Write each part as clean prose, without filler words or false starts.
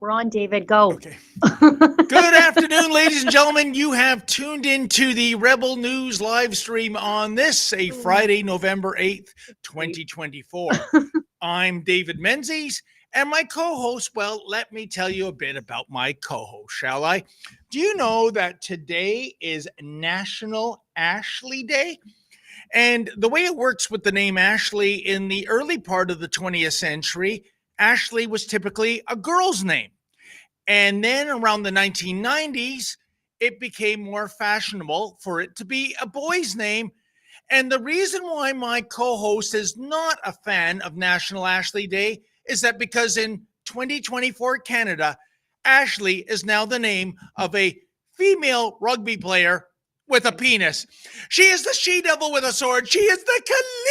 We're on, David. Go. Okay. Good afternoon, ladies and gentlemen. You have tuned into the Rebel News live stream on this, a Friday, November 8th, 2024. I'm David Menzies, and my co-host, well, let me tell you a bit about my co-host, shall I? Do you know that today is National Ashley Day? And the way it works with the name Ashley, in the early part of the 20th century, Ashley was typically a girl's name. And then around the 1990s, it became more fashionable for it to be a boy's name. And the reason why my co-host is not a fan of National Ashley Day is that because in 2024 Canada, Ashley is now the name of a female rugby player with a penis. She is the she-devil with a sword. She is the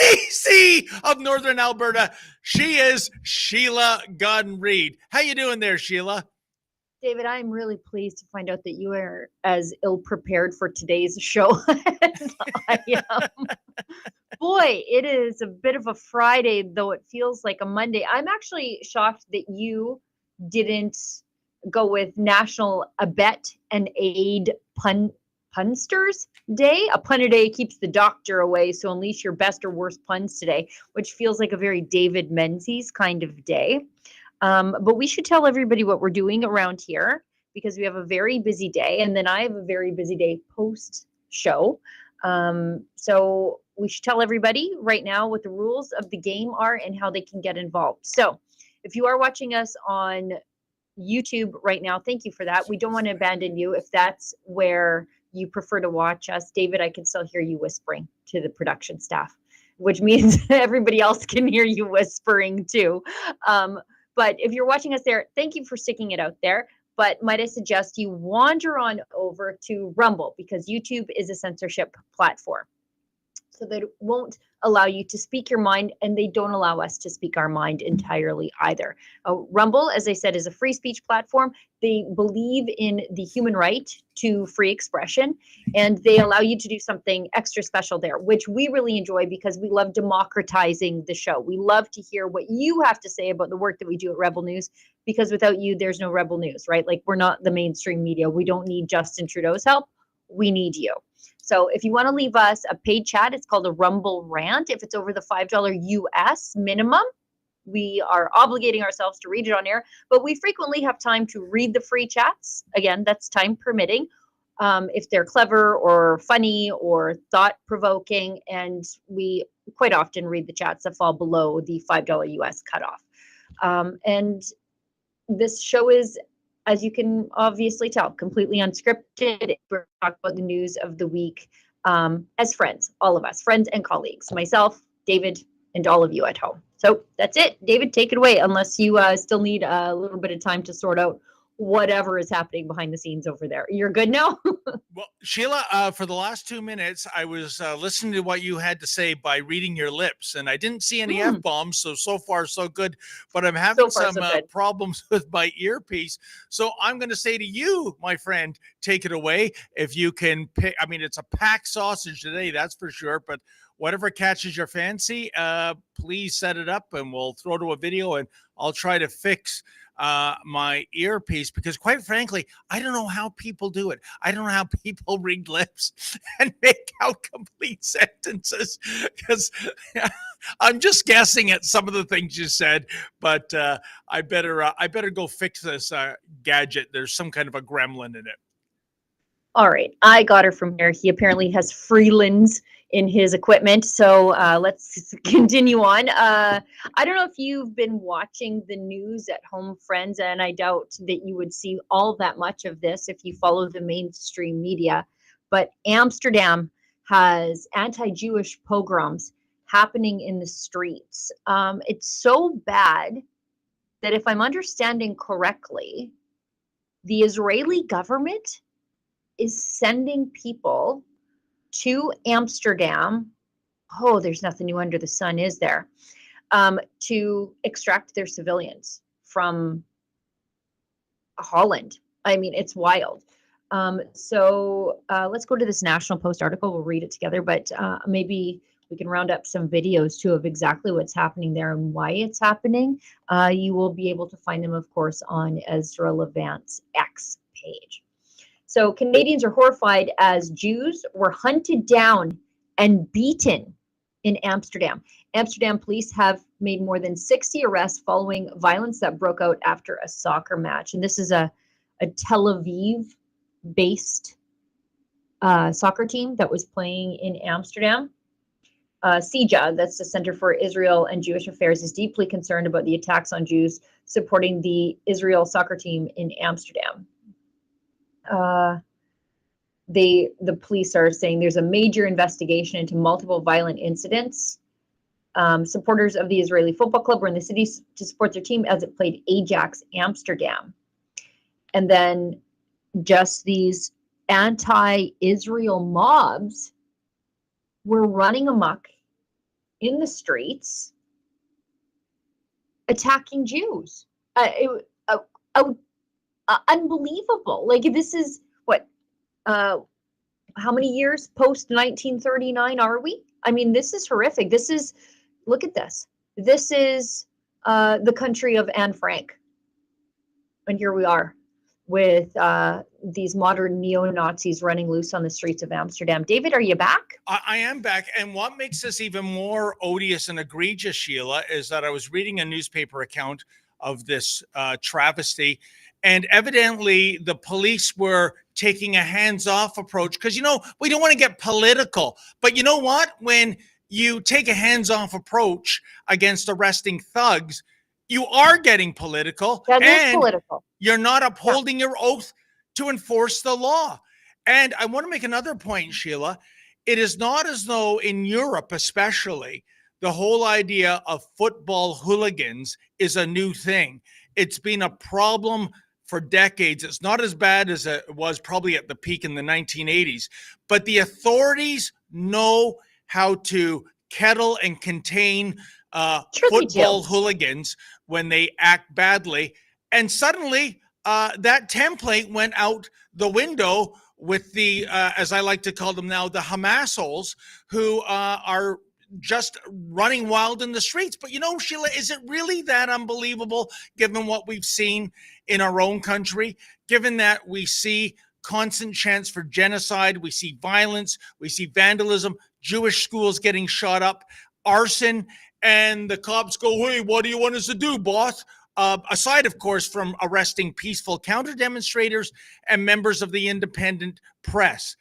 Khaleesi of Northern Alberta. She is Sheila Godden-Reed. How you doing there, Sheila? David, I'm really pleased to find out that you are as ill-prepared for today's show as I am. Boy, it is a bit of a Friday, though it feels like a Monday. I'm actually shocked that you didn't go with National Abet and Aid Punsters Day. A pun a day keeps the doctor away, so unleash your best or worst puns today, which feels like a very David Menzies kind of day. But we should tell everybody what we're doing around here because we have a very busy day, and then I have a very busy day post-show. So we should tell everybody right now what the rules of the game are and how they can get involved. So if you are watching us on YouTube right now. Thank you for that. We don't want to abandon you if that's where you prefer to watch us. David, I can still hear you whispering to the production staff, which means everybody else can hear you whispering too. But if you're watching us there, thank you for sticking it out there. But might I suggest you wander on over to Rumble, because YouTube is a censorship platform. So they won't allow you to speak your mind, and they don't allow us to speak our mind entirely either. Rumble, as I said, is a free speech platform. They believe in the human right to free expression, and they allow you to do something extra special there, which we really enjoy because we love democratizing the show. We love to hear what you have to say about the work that we do at Rebel News, because without you, there's no Rebel News, right? Like, we're not the mainstream media. We don't need Justin Trudeau's help. We need you. So if you want to leave us a paid chat, it's called a Rumble Rant. If it's over the $5 US minimum, we are obligating ourselves to read it on air, but we frequently have time to read the free chats. Again, that's time permitting. If they're clever or funny or thought-provoking, and we quite often read the chats that fall below the $5 US cutoff. And this show is, as you can obviously tell, completely unscripted. We're talking about the news of the week as friends, all of us, friends and colleagues, myself, David, and all of you at home. So that's it. David, take it away, unless you still need a little bit of time to sort out whatever is happening behind the scenes over there. You're good now? Well, Sheila, for the last 2 minutes, I was listening to what you had to say by reading your lips, and I didn't see any F-bombs, so far, so good. But I'm having some problems with my earpiece. So I'm going to say to you, my friend, take it away. If you can pick, I mean, it's a packed sausage today, that's for sure, but whatever catches your fancy, please set it up, and we'll throw to a video, and I'll try to fix my earpiece, because quite frankly, I don't know how people do it. I don't know how people read lips and make out complete sentences, because I'm just guessing at some of the things you said, but I better go fix this gadget. There's some kind of a gremlin in it. All right, I got her from here. He apparently has Freelands in his equipment, so let's continue on. I don't know if you've been watching the news at home, friends, and I doubt that you would see all that much of this if you follow the mainstream media, but Amsterdam has anti-Jewish pogroms happening in the streets. It's so bad that, if I'm understanding correctly, the Israeli government is sending people to Amsterdam. Oh, there's nothing new under the sun, is there? To extract their civilians from Holland. I mean, it's wild. So let's go to this National Post article. We'll read it together, but maybe we can round up some videos too of exactly what's happening there and why it's happening. You will be able to find them, of course, on Ezra Levant's X page. So Canadians are horrified as Jews were hunted down and beaten in Amsterdam. Amsterdam police have made more than 60 arrests following violence that broke out after a soccer match. And this is a Tel Aviv-based soccer team that was playing in Amsterdam. CIJA, that's the Center for Israel and Jewish Affairs, is deeply concerned about the attacks on Jews supporting the Israel soccer team in Amsterdam. The police are saying there's a major investigation into multiple violent incidents. Supporters of the Israeli football club were in the city to support their team as it played Ajax Amsterdam. And then just these anti-Israel mobs were running amok in the streets, attacking Jews. Unbelievable. Like, this is what, how many years post 1939 are we? I mean, this is horrific. This is, look at this. This is the country of Anne Frank. And here we are with these modern neo-Nazis running loose on the streets of Amsterdam. David, are you back? I am back. And what makes this even more odious and egregious, Sheila, is that I was reading a newspaper account of this travesty. And evidently the police were taking a hands-off approach because, you know, we don't want to get political. But you know what? When you take a hands-off approach against arresting thugs, you are getting political. That is political. You're not upholding your oath to enforce the law. And I want to make another point, Sheila. It is not as though in Europe, especially, the whole idea of football hooligans is a new thing. It's been a problem for decades. It's not as bad as it was probably at the peak in the 1980s, but the authorities know how to kettle and contain football hooligans when they act badly. And suddenly that template went out the window with the, as I like to call them now, the Hamas-holes who are just running wild in the streets. But Sheila, is it really that unbelievable given what we've seen in our own country, given that we see constant chants for genocide, we see violence, we see vandalism, Jewish schools getting shot up, arson, and the cops go, hey, what do you want us to do, boss? Aside, of course, from arresting peaceful counter-demonstrators and members of the independent press.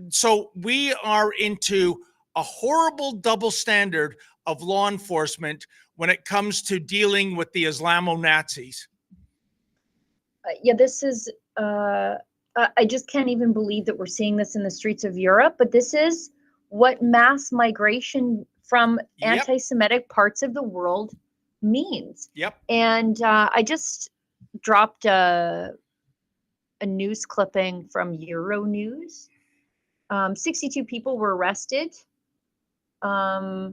So we are into a horrible double standard of law enforcement when it comes to dealing with the Islamo-Nazis. Yeah, this is, I just can't even believe that we're seeing this in the streets of Europe, but this is what mass migration from anti-Semitic parts of the world means. Yep. And I just dropped a news clipping from Euronews. 62 people were arrested. I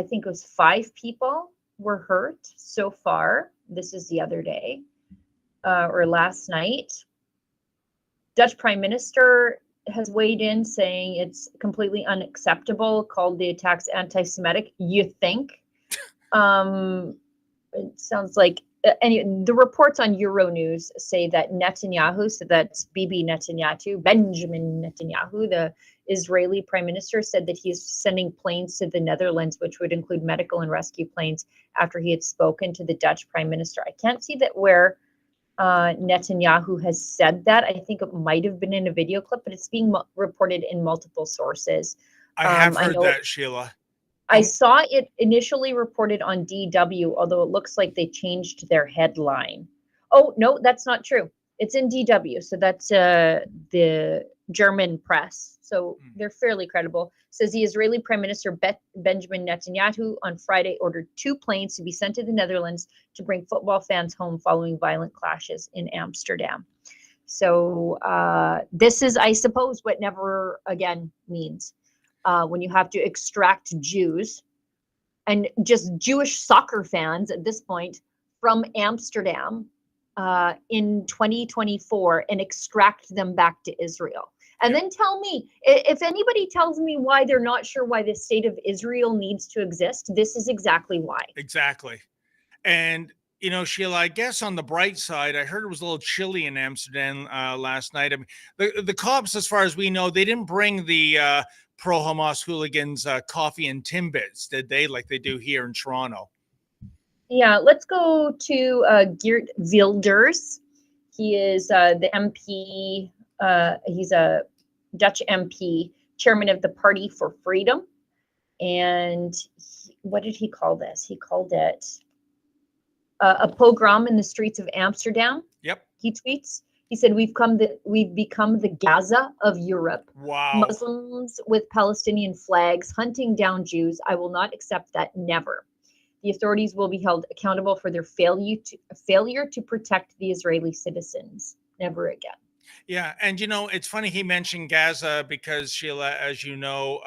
think it was 5 people were hurt so far. This is the other day, or last night. Dutch Prime Minister has weighed in saying it's completely unacceptable, called the attacks anti-Semitic. You think? It sounds like the reports on Euronews say that Netanyahu, so that's Bibi Netanyahu, Benjamin Netanyahu, the Israeli prime minister, said that he's sending planes to the Netherlands, which would include medical and rescue planes, after he had spoken to the Dutch prime minister. I can't see that where Netanyahu has said that. I think it might have been in a video clip, but it's being reported in multiple sources. I have heard that, Sheila. I saw it initially reported on DW, although it looks like they changed their headline. Oh, no, that's not true. It's in DW. So that's the German press. So they're fairly credible. Says the Israeli Prime Minister Benjamin Netanyahu on Friday ordered 2 planes to be sent to the Netherlands to bring football fans home following violent clashes in Amsterdam. So this is, I suppose, what never again means. When you have to extract Jews and just Jewish soccer fans at this point from Amsterdam in 2024 and extract them back to Israel. And then tell me, if anybody tells me why they're not sure why the state of Israel needs to exist, this is exactly why. Exactly. And, Sheila, I guess on the bright side, I heard it was a little chilly in Amsterdam last night. I mean, the cops, as far as we know, they didn't bring the pro-Hamas hooligans coffee and Timbits, did they, like they do here in Toronto? Yeah, let's go to Geert Wilders. He is the MP. He's a Dutch MP, chairman of the Party for Freedom. And what did he call this? He called it a pogrom in the streets of Amsterdam. Yep. He tweets. He said, we've become the Gaza of Europe. Wow. Muslims with Palestinian flags hunting down Jews. I will not accept that, never. The authorities will be held accountable for their failure to protect the Israeli citizens. Never again. Yeah, and it's funny he mentioned Gaza because, Sheila, as you know,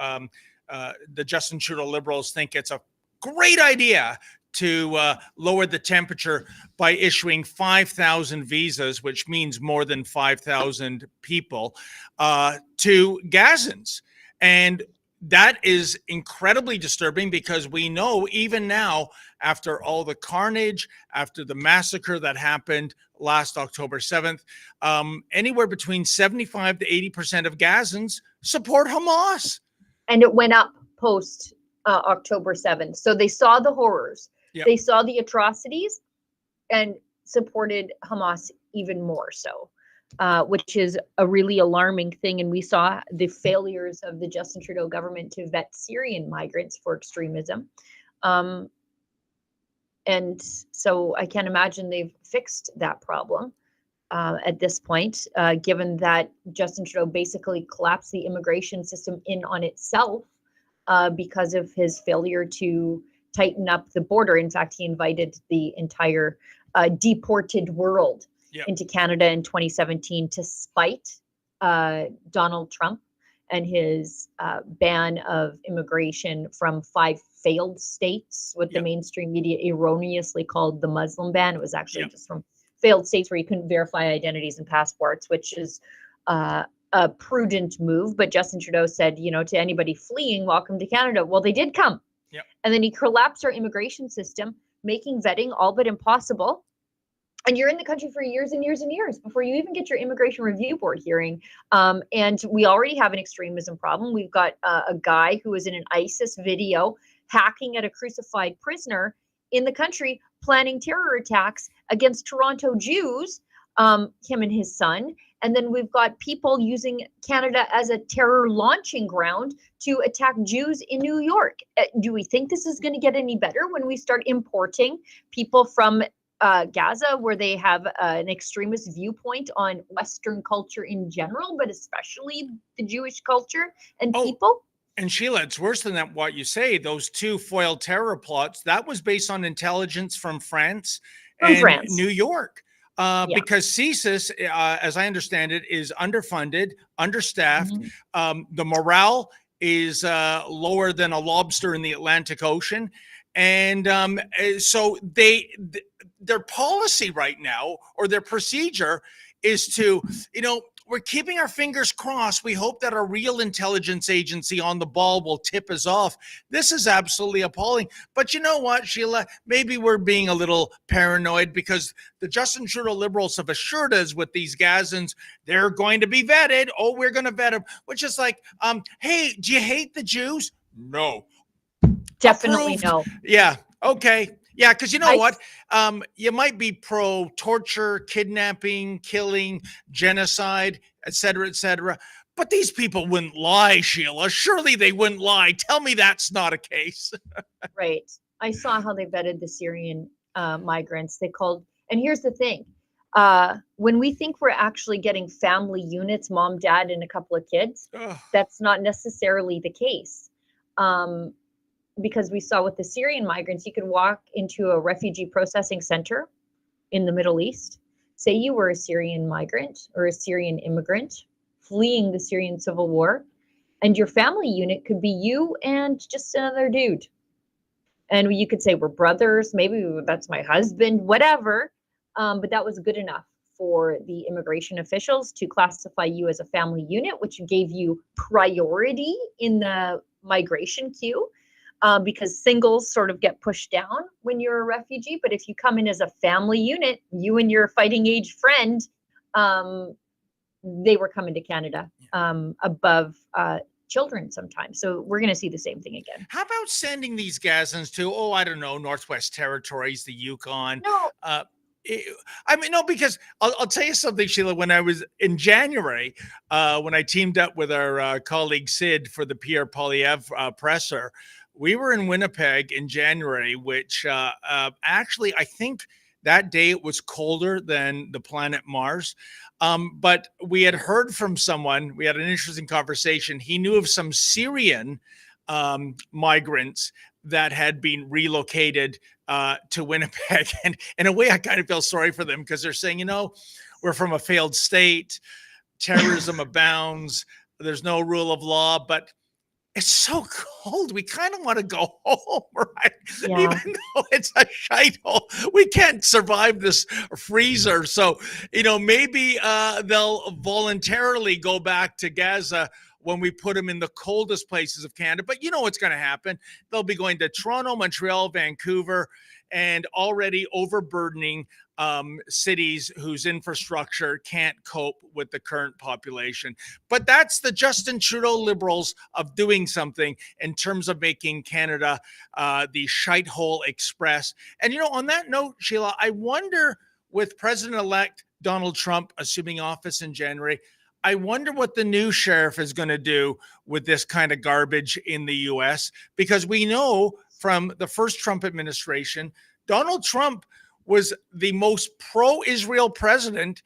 the Justin Trudeau Liberals think it's a great idea to lower the temperature by issuing 5,000 visas, which means more than 5,000 people, to Gazans. And that is incredibly disturbing because we know even now, after all the carnage, after the massacre that happened last October 7th, anywhere between 75 to 80% of Gazans support Hamas. And it went up post October 7th. So they saw the horrors. Yep. They saw the atrocities and supported Hamas even more so, which is a really alarming thing. And we saw the failures of the Justin Trudeau government to vet Syrian migrants for extremism. And And so I can't imagine they've fixed that problem at this point, given that Justin Trudeau basically collapsed the immigration system in on itself because of his failure to tighten up the border. In fact, he invited the entire deported world into Canada in 2017 to spite Donald Trump and his ban of immigration from 5 failed states, what the mainstream media erroneously called the Muslim ban. It was actually just from failed states where you couldn't verify identities and passports, which is a prudent move. But Justin Trudeau said, you know, to anybody fleeing, welcome to Canada. Well, they did come. And then he collapsed our immigration system, making vetting all but impossible. And you're in the country for years and years and years before you even get your immigration review board hearing. And we already have an extremism problem. We've got a guy who was in an ISIS video hacking at a crucified prisoner in the country, planning terror attacks against Toronto Jews, him and his son. And then we've got people using Canada as a terror launching ground to attack Jews in New York. Do we think this is going to get any better when we start importing people from Gaza, where they have an extremist viewpoint on Western culture in general, but especially the Jewish culture and people? And Sheila, it's worse than that. What you say, those 2 foiled terror plots, that was based on intelligence from France and New York. Because CSIS, as I understand it, is underfunded, understaffed. The morale is lower than a lobster in the Atlantic Ocean. And so their policy right now, or their procedure, is to, you know, we're keeping our fingers crossed. We hope that a real intelligence agency on the ball will tip us off. This is absolutely appalling. But you know what, Sheila? Maybe we're being a little paranoid because the Justin Trudeau Liberals have assured us with these Gazans, they're going to be vetted. Oh, we're going to vet them. Which is like, hey, do you hate the Jews? No. Definitely Approved. no. Yeah. Okay. Yeah, because you know what? You might be pro torture, kidnapping, killing, genocide, et cetera, but these people wouldn't lie, Sheila. Surely they wouldn't lie. Tell me that's not a case. Right. I saw how they vetted the Syrian migrants. They called, and here's the thing. When we think we're actually getting family units, mom, dad, and a couple of kids, that's not necessarily the case. Because we saw with the Syrian migrants, you could walk into a refugee processing center in the Middle East, say you were a Syrian migrant or a Syrian immigrant fleeing the Syrian civil war, and your family unit could be you and just another dude. And you could say we're brothers, maybe that's my husband, whatever. But that was good enough for the immigration officials to classify you as a family unit, which gave you priority in the migration queue. Because singles sort of get pushed down when you're a refugee. But if you come in as a family unit, you and your fighting age friend, they were coming to Canada above children sometimes. So we're going to see the same thing again. How about sending these Gazans to, I don't know, Northwest Territories, the Yukon? No. No, because I'll tell you something, Sheila. When I was in January, when I teamed up with our colleague Sid for the Pierre Poilievre presser, we were in Winnipeg in January, which actually, I think that day it was colder than the planet Mars. But we had heard from someone, we had an interesting conversation. He knew of some Syrian migrants that had been relocated to Winnipeg. And in a way, I kind of feel sorry for them because they're saying, you know, we're from a failed state, terrorism abounds, there's no rule of law, but it's so cold. We kind of want to go home, right? Yeah. Even though it's a shithole, we can't survive this freezer. So, you know, maybe they'll voluntarily go back to Gaza when we put them in the coldest places of Canada. But you know what's going to happen. They'll be going to Toronto, Montreal, Vancouver, and already overburdening cities whose infrastructure can't cope with the current population. But that's the Justin Trudeau Liberals of doing something in terms of making Canada the shithole express. And, you know, on that note, Sheila, I wonder, with President-elect Donald Trump assuming office in January, I wonder what the new sheriff is going to do with this kind of garbage in the U.S., because we know from the first Trump administration Donald Trump was the most pro-Israel president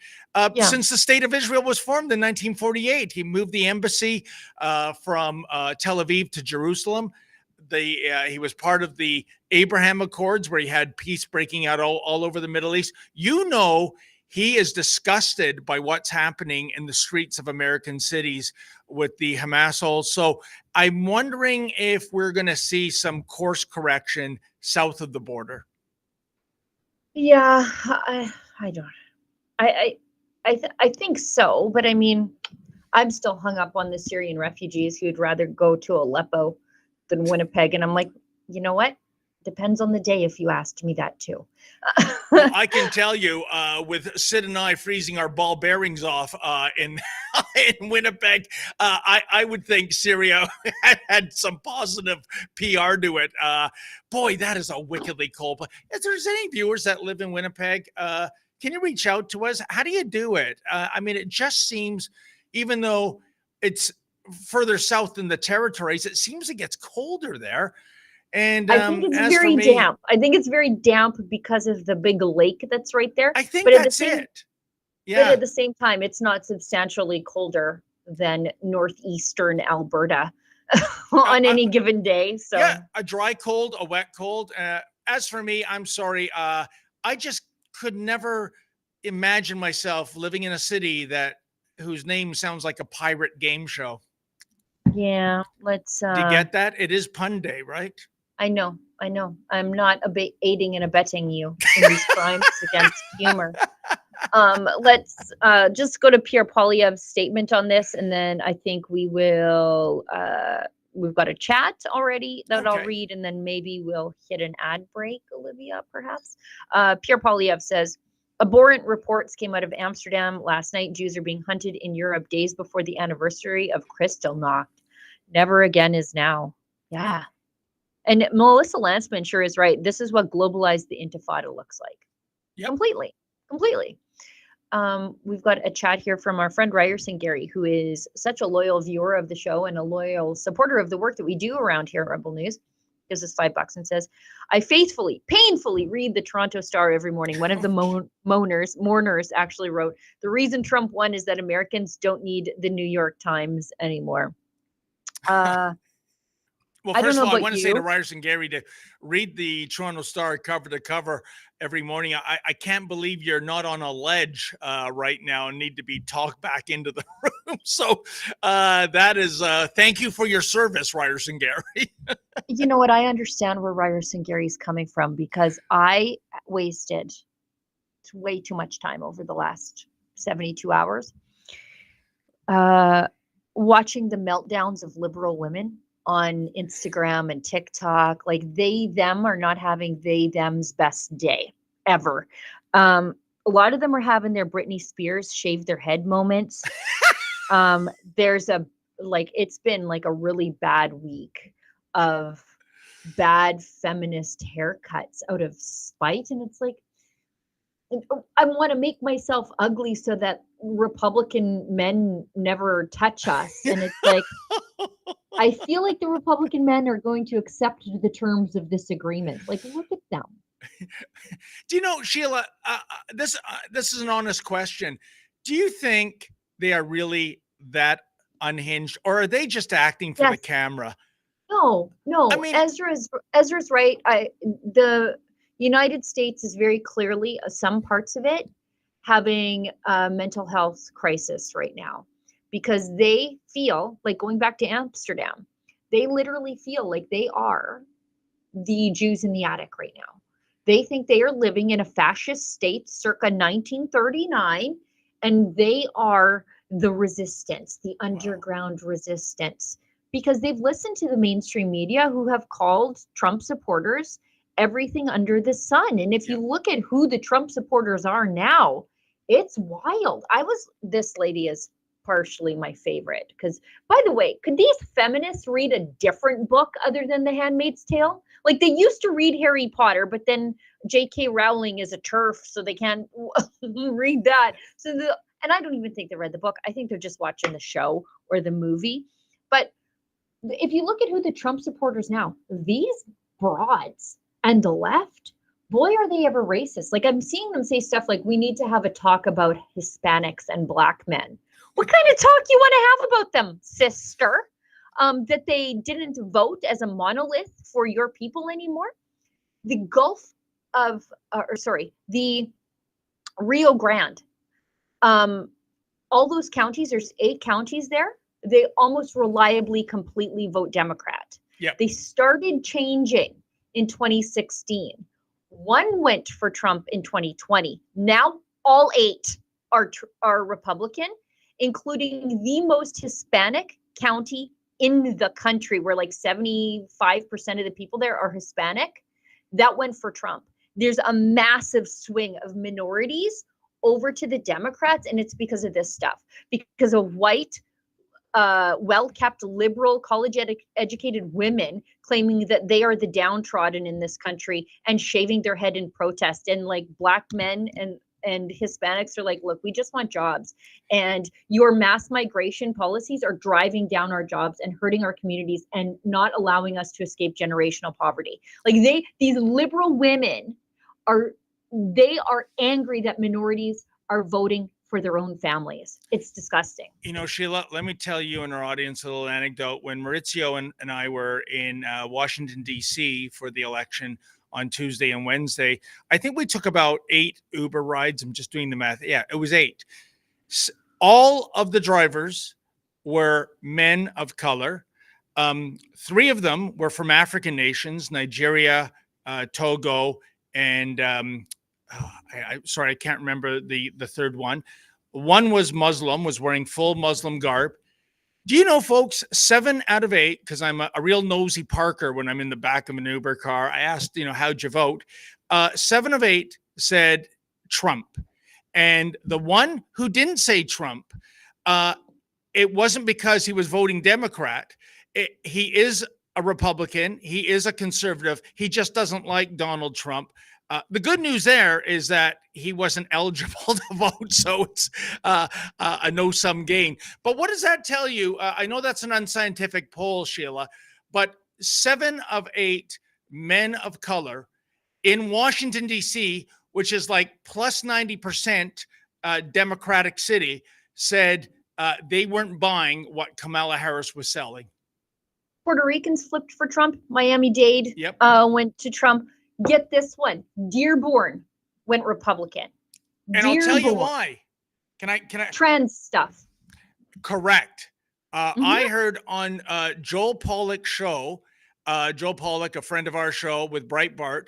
since the state of Israel was formed in 1948. He moved the embassy from Tel Aviv to Jerusalem. He was part of the Abraham Accords, where he had peace breaking out all over the Middle East. He is disgusted by what's happening in the streets of American cities with the Hamas holes. So I'm wondering if we're going to see some course correction south of the border. Yeah, I don't. I think so, but I mean, I'm still hung up on the Syrian refugees who'd rather go to Aleppo than Winnipeg, and I'm like, you know what? Depends on the day, if you asked me that too. Well, I can tell you, with Sid and I freezing our ball bearings off in Winnipeg, I would think Syria had some positive PR to it. Boy, that is a wickedly cold place. If there's any viewers that live in Winnipeg, can you reach out to us? How do you do it? I mean, it just seems, even though it's further south than the territories, it seems it gets colder there. And I think it's very damp. I think it's very damp because of the big lake that's right there. I think but that's it. Yeah. But at the same time, it's not substantially colder than northeastern Alberta on any given day. So yeah, a dry cold, a wet cold. As for me, I'm sorry. I just could never imagine myself living in a city whose name sounds like a pirate game show. Yeah, let's. Do you get that? It is pun day, right? I know. I'm not aiding and abetting you in these crimes against humor. Let's just go to Pierre Poilievre's statement on this, and then I think we will. We've got a chat already that I'll read, and then maybe we'll hit an ad break, Olivia, perhaps. Pierre Poilievre says, abhorrent reports came out of Amsterdam last night. Jews are being hunted in Europe days before the anniversary of Kristallnacht. Never again is now. Yeah. And Melissa Landsman sure is right. This is what globalized the Intifada looks like. Yep. Completely. We've got a chat here from our friend Ryerson Gary, who is such a loyal viewer of the show and a loyal supporter of the work that we do around here at Rebel News. Gives us $5 and says, I painfully read the Toronto Star every morning. One of the mourners actually wrote, the reason Trump won is that Americans don't need the New York Times anymore. Well, first of all, I want to say to Ryerson Gary to read the Toronto Star cover to cover every morning. I can't believe you're not on a ledge right now and need to be talked back into the room. So that is, thank you for your service, Ryerson Gary. You know what? I understand where Ryerson Gary's coming from, because I wasted way too much time over the last 72 hours watching the meltdowns of liberal women on Instagram and TikTok. Like, them are not having them's best day ever. A lot of them are having their Britney Spears shave their head moments. It's been like a really bad week of bad feminist haircuts out of spite. And it's like, I want to make myself ugly so that Republican men never touch us. And it's like, I feel like the Republican men are going to accept the terms of this agreement. Like, look at them. Do you know, Sheila, this is an honest question. Do you think they are really that unhinged, or are they just acting for the camera? No. I mean, Ezra's right. The United States is very clearly, some parts of it, having a mental health crisis right now, because they feel like, going back to Amsterdam, they literally feel like they are the Jews in the attic right now. They think they are living in a fascist state circa 1939, and they are the resistance, the underground resistance, because they've listened to the mainstream media, who have called Trump supporters everything under the sun. And if you look at who the Trump supporters are now, it's wild. This lady is partially my favorite, because, by the way, could these feminists read a different book other than The Handmaid's Tale? Like, they used to read Harry Potter, but then J.K. Rowling is a TERF, so they can't read that. And I don't even think they read the book. I think they're just watching the show or the movie. But if you look at who the Trump supporters now, these broads and the left boy, are they ever racist. Like, I'm seeing them say stuff like, we need to have a talk about Hispanics and Black men. What kind of talk you want to have about them, sister? That they didn't vote as a monolith for your people anymore? The Gulf of, the Rio Grande, all those counties, there's 8 counties there, they almost reliably completely vote Democrat. Yep. They started changing in 2016. One went for Trump in 2020. Now all 8 are Republican, including the most Hispanic county in the country, where like 75% of the people there are Hispanic. That went for Trump. There's a massive swing of minorities over to the Democrats, and it's because of this stuff, because of white, well-kept, liberal, college-educated women claiming that they are the downtrodden in this country and shaving their head in protest, and like Black men and Hispanics are like, look, we just want jobs, and your mass migration policies are driving down our jobs and hurting our communities and not allowing us to escape generational poverty. Like, these liberal women are angry that minorities are voting for their own families. It's disgusting. You know, Sheila, let me tell you and our audience a little anecdote. When Maurizio and I were in Washington, D.C. for the election on Tuesday and Wednesday, I think we took about 8 Uber rides. I'm just doing the math. Yeah, it was 8. All of the drivers were men of color. 3 of them were from African nations, Nigeria, Togo, and I can't remember the third one. One was Muslim, was wearing full Muslim garb. Do you know, folks, 7 out of 8, because I'm a real nosy parker when I'm in the back of an Uber car, I asked, how'd you vote? 7 of 8 said Trump. And the one who didn't say Trump, it wasn't because he was voting Democrat. He is a Republican. He is a conservative. He just doesn't like Donald Trump. The good news there is that he wasn't eligible to vote, so it's a no-sum gain. But what does that tell you? I know that's an unscientific poll, Sheila, but 7 of 8 men of color in Washington, D.C., which is like plus 90% Democratic city, said they weren't buying what Kamala Harris was selling. Puerto Ricans flipped for Trump. Miami-Dade went to Trump. Get this one. Dearborn went Republican. And I'll tell you why. Can I? Trans stuff. Correct. I heard on Joel Pollack's show, Joel Pollack, a friend of our show with Breitbart.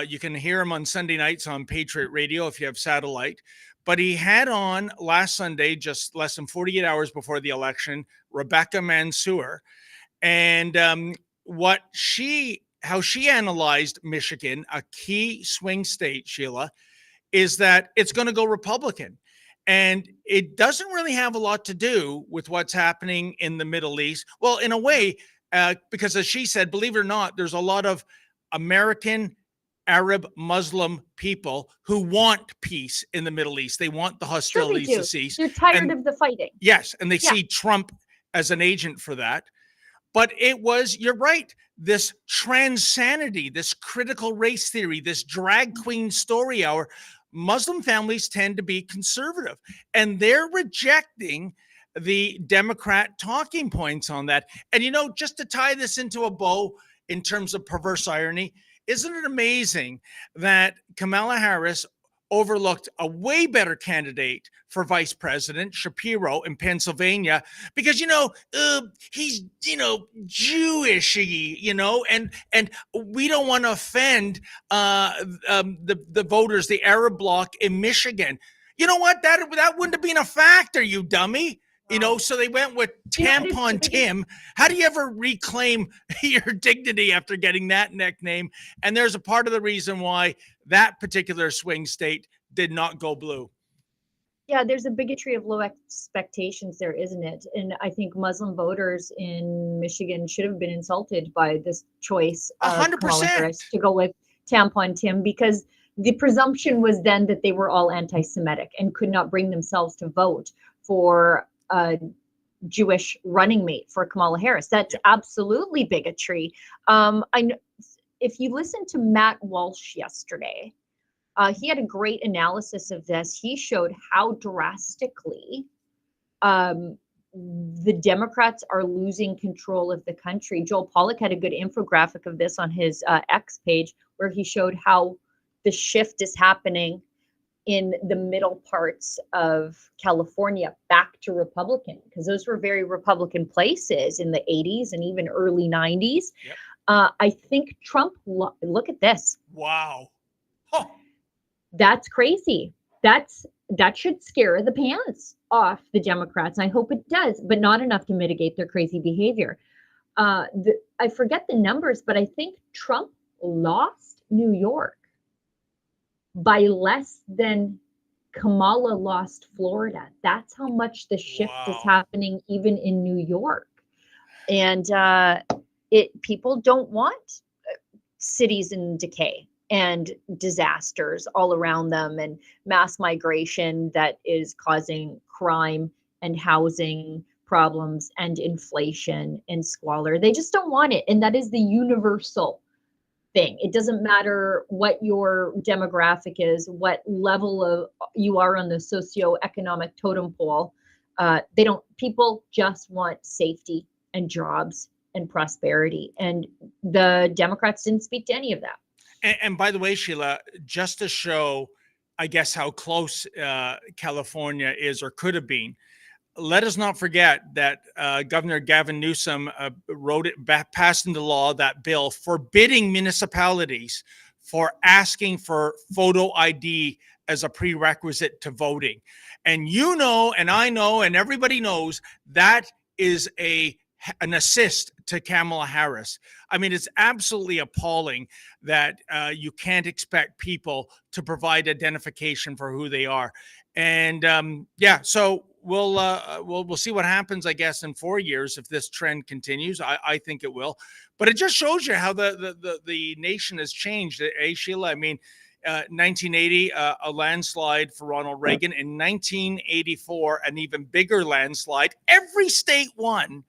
You can hear him on Sunday nights on Patriot Radio if you have satellite. But he had on last Sunday, just less than 48 hours before the election, Rebecca Mansour. And how she analyzed Michigan, a key swing state, Sheila, is that it's going to go Republican. And it doesn't really have a lot to do with what's happening in the Middle East. Well, in a way, because as she said, believe it or not, there's a lot of American, Arab, Muslim people who want peace in the Middle East. They want the hostilities to cease. They're tired of the fighting. Yes, and they see Trump as an agent for that. But it was, you're right, this transanity, this critical race theory, this drag queen story hour. Muslim families tend to be conservative, and they're rejecting the Democrat talking points on that. And, just to tie this into a bow in terms of perverse irony, isn't it amazing that Kamala Harris overlooked a way better candidate for vice president, Shapiro, in Pennsylvania, because, he's, Jewish-y, and we don't want to offend the voters, the Arab bloc in Michigan. You know what? That wouldn't have been a factor, you dummy. So they went with Tampon Tim. How do you ever reclaim your dignity after getting that nickname? And there's a part of the reason why that particular swing state did not go blue. Yeah, there's a bigotry of low expectations there, isn't it? And I think Muslim voters in Michigan should have been insulted by this choice of 100% Kamala Harris to go with Tampon Tim, because the presumption was then that they were all anti-Semitic and could not bring themselves to vote for a Jewish running mate for Kamala Harris. That's absolutely bigotry. if you listen to Matt Walsh yesterday, he had a great analysis of this. He showed how drastically the Democrats are losing control of the country. Joel Pollack had a good infographic of this on his X page, where he showed how the shift is happening in the middle parts of California back to Republican, because those were very Republican places in the 80s and even early 90s. Yep. I think Trump, look at this. Wow. Huh. That's crazy. That should scare the pants off the Democrats. I hope it does, but not enough to mitigate their crazy behavior. I forget the numbers, but I think Trump lost New York by less than Kamala lost Florida. That's how much the shift is happening even in New York. And people don't want cities in decay and disasters all around them, and mass migration that is causing crime and housing problems and inflation and squalor. They just don't want it. And that is the universal thing. It doesn't matter what your demographic is, what level of you are on the socioeconomic totem pole. People just want safety and jobs and prosperity. And the Democrats didn't speak to any of that. And by the way, Sheila, just to show, I guess, how close California is or could have been, let us not forget that Governor Gavin Newsom passed into law that bill forbidding municipalities for asking for photo ID as a prerequisite to voting. And you know, and I know, and everybody knows that is an assist to Kamala Harris. I mean, it's absolutely appalling that you can't expect people to provide identification for who they are. And so we'll see what happens, I guess, in 4 years if this trend continues. I think it will. But it just shows you how the nation has changed, Sheila? I mean, 1980, a landslide for Ronald Reagan. In 1984, an even bigger landslide. Every state won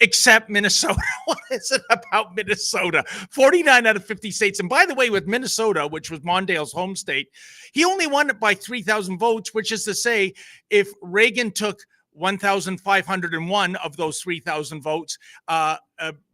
except Minnesota. What is it about Minnesota? 49 out of 50 states. And by the way, with Minnesota, which was Mondale's home state, he only won it by 3,000 votes, which is to say, if Reagan took 1,501 of those 3,000 votes,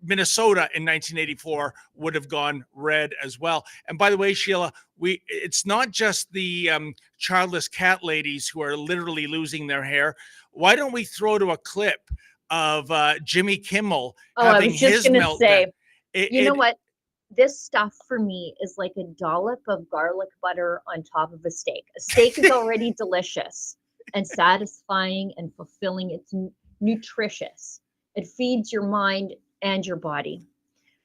Minnesota in 1984 would have gone red as well. And by the way, Sheila, it's not just the childless cat ladies who are literally losing their hair. Why don't we throw to a clip of Jimmy Kimmel having his meltdown? You know what? This stuff for me is like a dollop of garlic butter on top of a steak. A steak is already delicious and satisfying and fulfilling. It's nutritious. It feeds your mind and your body.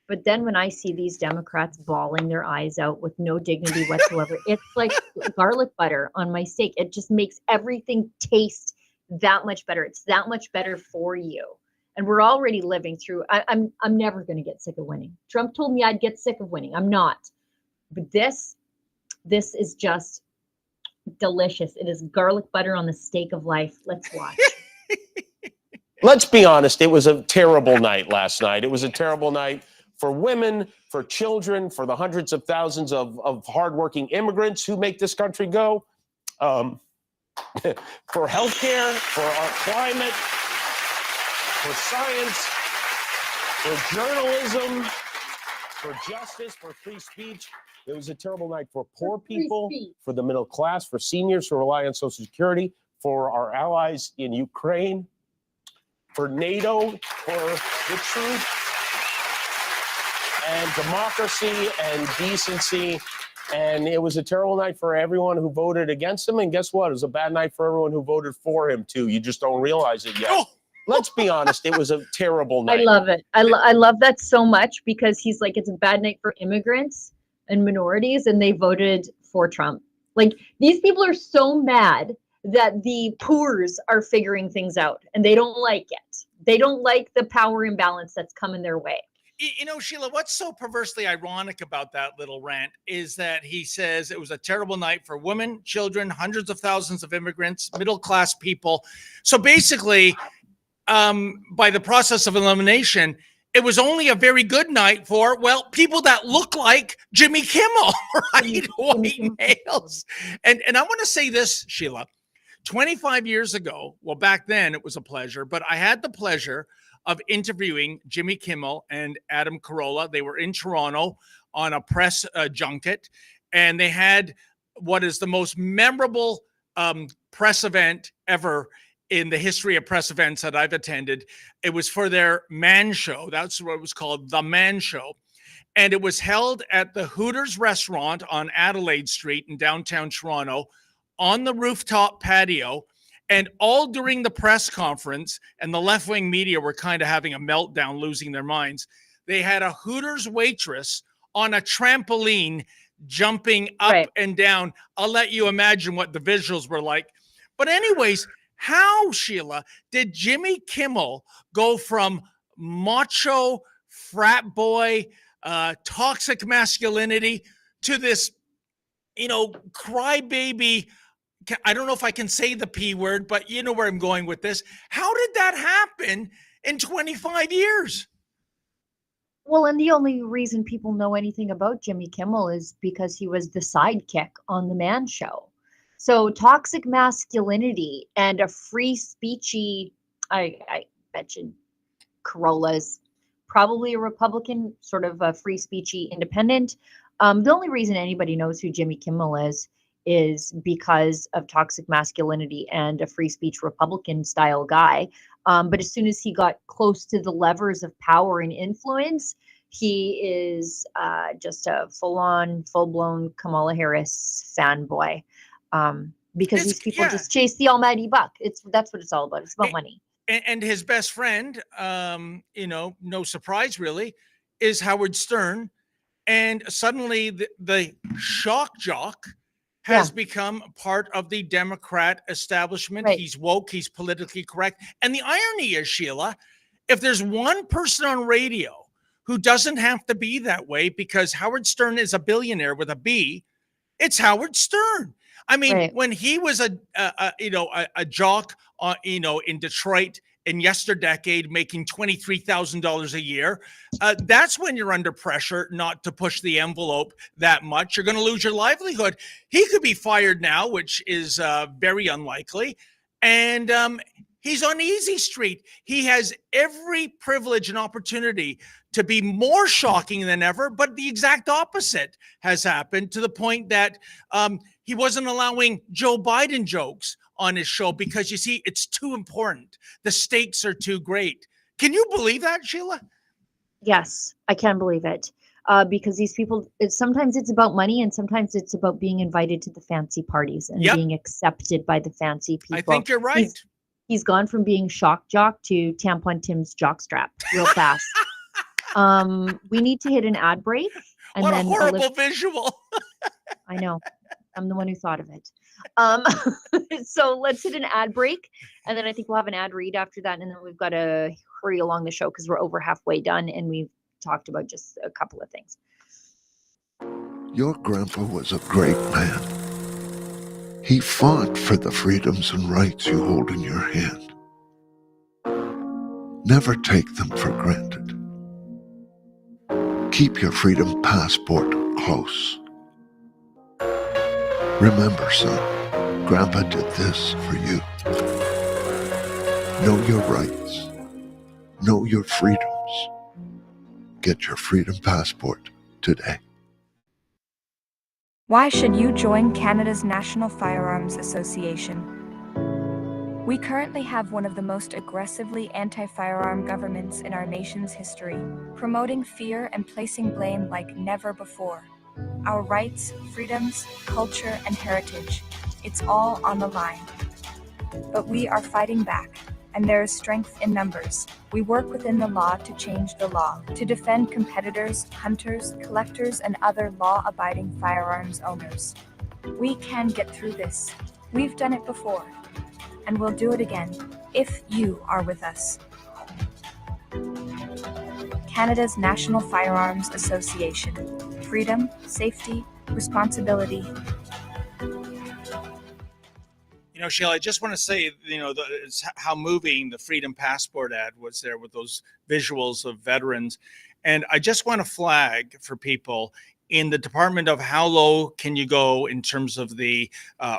But then when I see these Democrats bawling their eyes out with no dignity whatsoever, it's like garlic butter on my steak. It just makes everything taste that much better. It's that much better for you. And we're already living through, I'm never going to get sick of winning. Trump told me I'd get sick of winning. I'm not. But this is just delicious. It is garlic butter on the steak of life. Let's watch. Let's be honest. It was a terrible night last night. It was a terrible night for women, for children, for the hundreds of thousands of hardworking immigrants who make this country go. For healthcare, for our climate, for science, for journalism, for justice, for free speech. It was a terrible night for poor people, for the middle class, for seniors who rely on Social Security, for our allies in Ukraine, for NATO, for the truth and democracy and decency. And it was a terrible night for everyone who voted against him. And guess what? It was a bad night for everyone who voted for him, too. You just don't realize it yet. Let's be honest. It was a terrible night. I love it. I love that so much, because he's like, it's a bad night for immigrants and minorities, and they voted for Trump. Like, these people are so mad that the poors are figuring things out, and they don't like it. They don't like the power imbalance that's coming their way. You know, Sheila, what's so perversely ironic about that little rant is that he says it was a terrible night for women, children, hundreds of thousands of immigrants, middle-class people. So basically, by the process of elimination, it was only a very good night for, well, people that look like Jimmy Kimmel, right? White males. And I want to say this, Sheila, 25 years ago, well, back then it was a pleasure, but I had the pleasure of interviewing Jimmy Kimmel and Adam Carolla. They were in Toronto on a press junket, and they had what is the most memorable press event ever in the history of press events that I've attended. It was for their Man Show. That's what it was called, the Man Show. And it was held at the Hooters restaurant on Adelaide Street in downtown Toronto on the rooftop patio. And all during the press conference, and the left-wing media were kind of having a meltdown, losing their minds, they had a Hooters waitress on a trampoline jumping up and down. I'll let you imagine what the visuals were like. But anyways, how, Sheila, did Jimmy Kimmel go from macho, frat boy, toxic masculinity to this, crybaby? I don't know if I can say the P word, but you know where I'm going with this. How did that happen in 25 years? Well, and the only reason people know anything about Jimmy Kimmel is because he was the sidekick on the Man Show. So toxic masculinity and a free speechy, I bet you Carolla's probably a Republican, sort of a free speechy independent. The only reason anybody knows who Jimmy Kimmel is because of toxic masculinity and a free speech Republican style guy. But as soon as he got close to the levers of power and influence, he is just a full-blown Kamala Harris fanboy. Because these people just chase the almighty buck. That's what it's all about. It's about money. And his best friend, no surprise really, is Howard Stern. And suddenly the shock jock has become part of the Democrat establishment. Right. He's woke. He's politically correct. And the irony is, Sheila, if there's one person on radio who doesn't have to be that way because Howard Stern is a billionaire with a B, it's Howard Stern. I mean, when he was a jock, in Detroit in yesterdecade, making $23,000 a year, that's when you're under pressure not to push the envelope that much. You're going to lose your livelihood. He could be fired now, which is very unlikely. And he's on easy street. He has every privilege and opportunity to be more shocking than ever, but the exact opposite has happened, to the point that he wasn't allowing Joe Biden jokes on his show because, you see, it's too important. The stakes are too great. Can you believe that, Sheila? Yes, I can believe it. Because these people, sometimes it's about money and sometimes it's about being invited to the fancy parties and being accepted by the fancy people. I think you're right. He's gone from being shock jock to tampon Tim's jockstrap real fast. We need to hit an ad break. And what a horrible visual. I know. I'm the one who thought of it. So let's hit an ad break. And then I think we'll have an ad read after that. And then we've got to hurry along the show because we're over halfway done. And we've talked about just a couple of things. Your grandpa was a great man. He fought for the freedoms and rights you hold in your hand. Never take them for granted. Keep your freedom passport close. Remember, son, Grandpa did this for you. Know your rights. Know your freedoms. Get your freedom passport today. Why should you join Canada's National Firearms Association? We currently have one of the most aggressively anti-firearm governments in our nation's history, promoting fear and placing blame like never before. Our rights, freedoms, culture, and heritage, it's all on the line. But we are fighting back, and there is strength in numbers. We work within the law to change the law, to defend competitors, hunters, collectors, and other law-abiding firearms owners. We can get through this. We've done it before, and we'll do it again, if you are with us. Canada's National Firearms Association. Freedom, safety, responsibility. Sheila, I just want to say, it's how moving the Freedom Passport ad was there with those visuals of veterans. And I just want to flag for people in the department of how low can you go in terms of the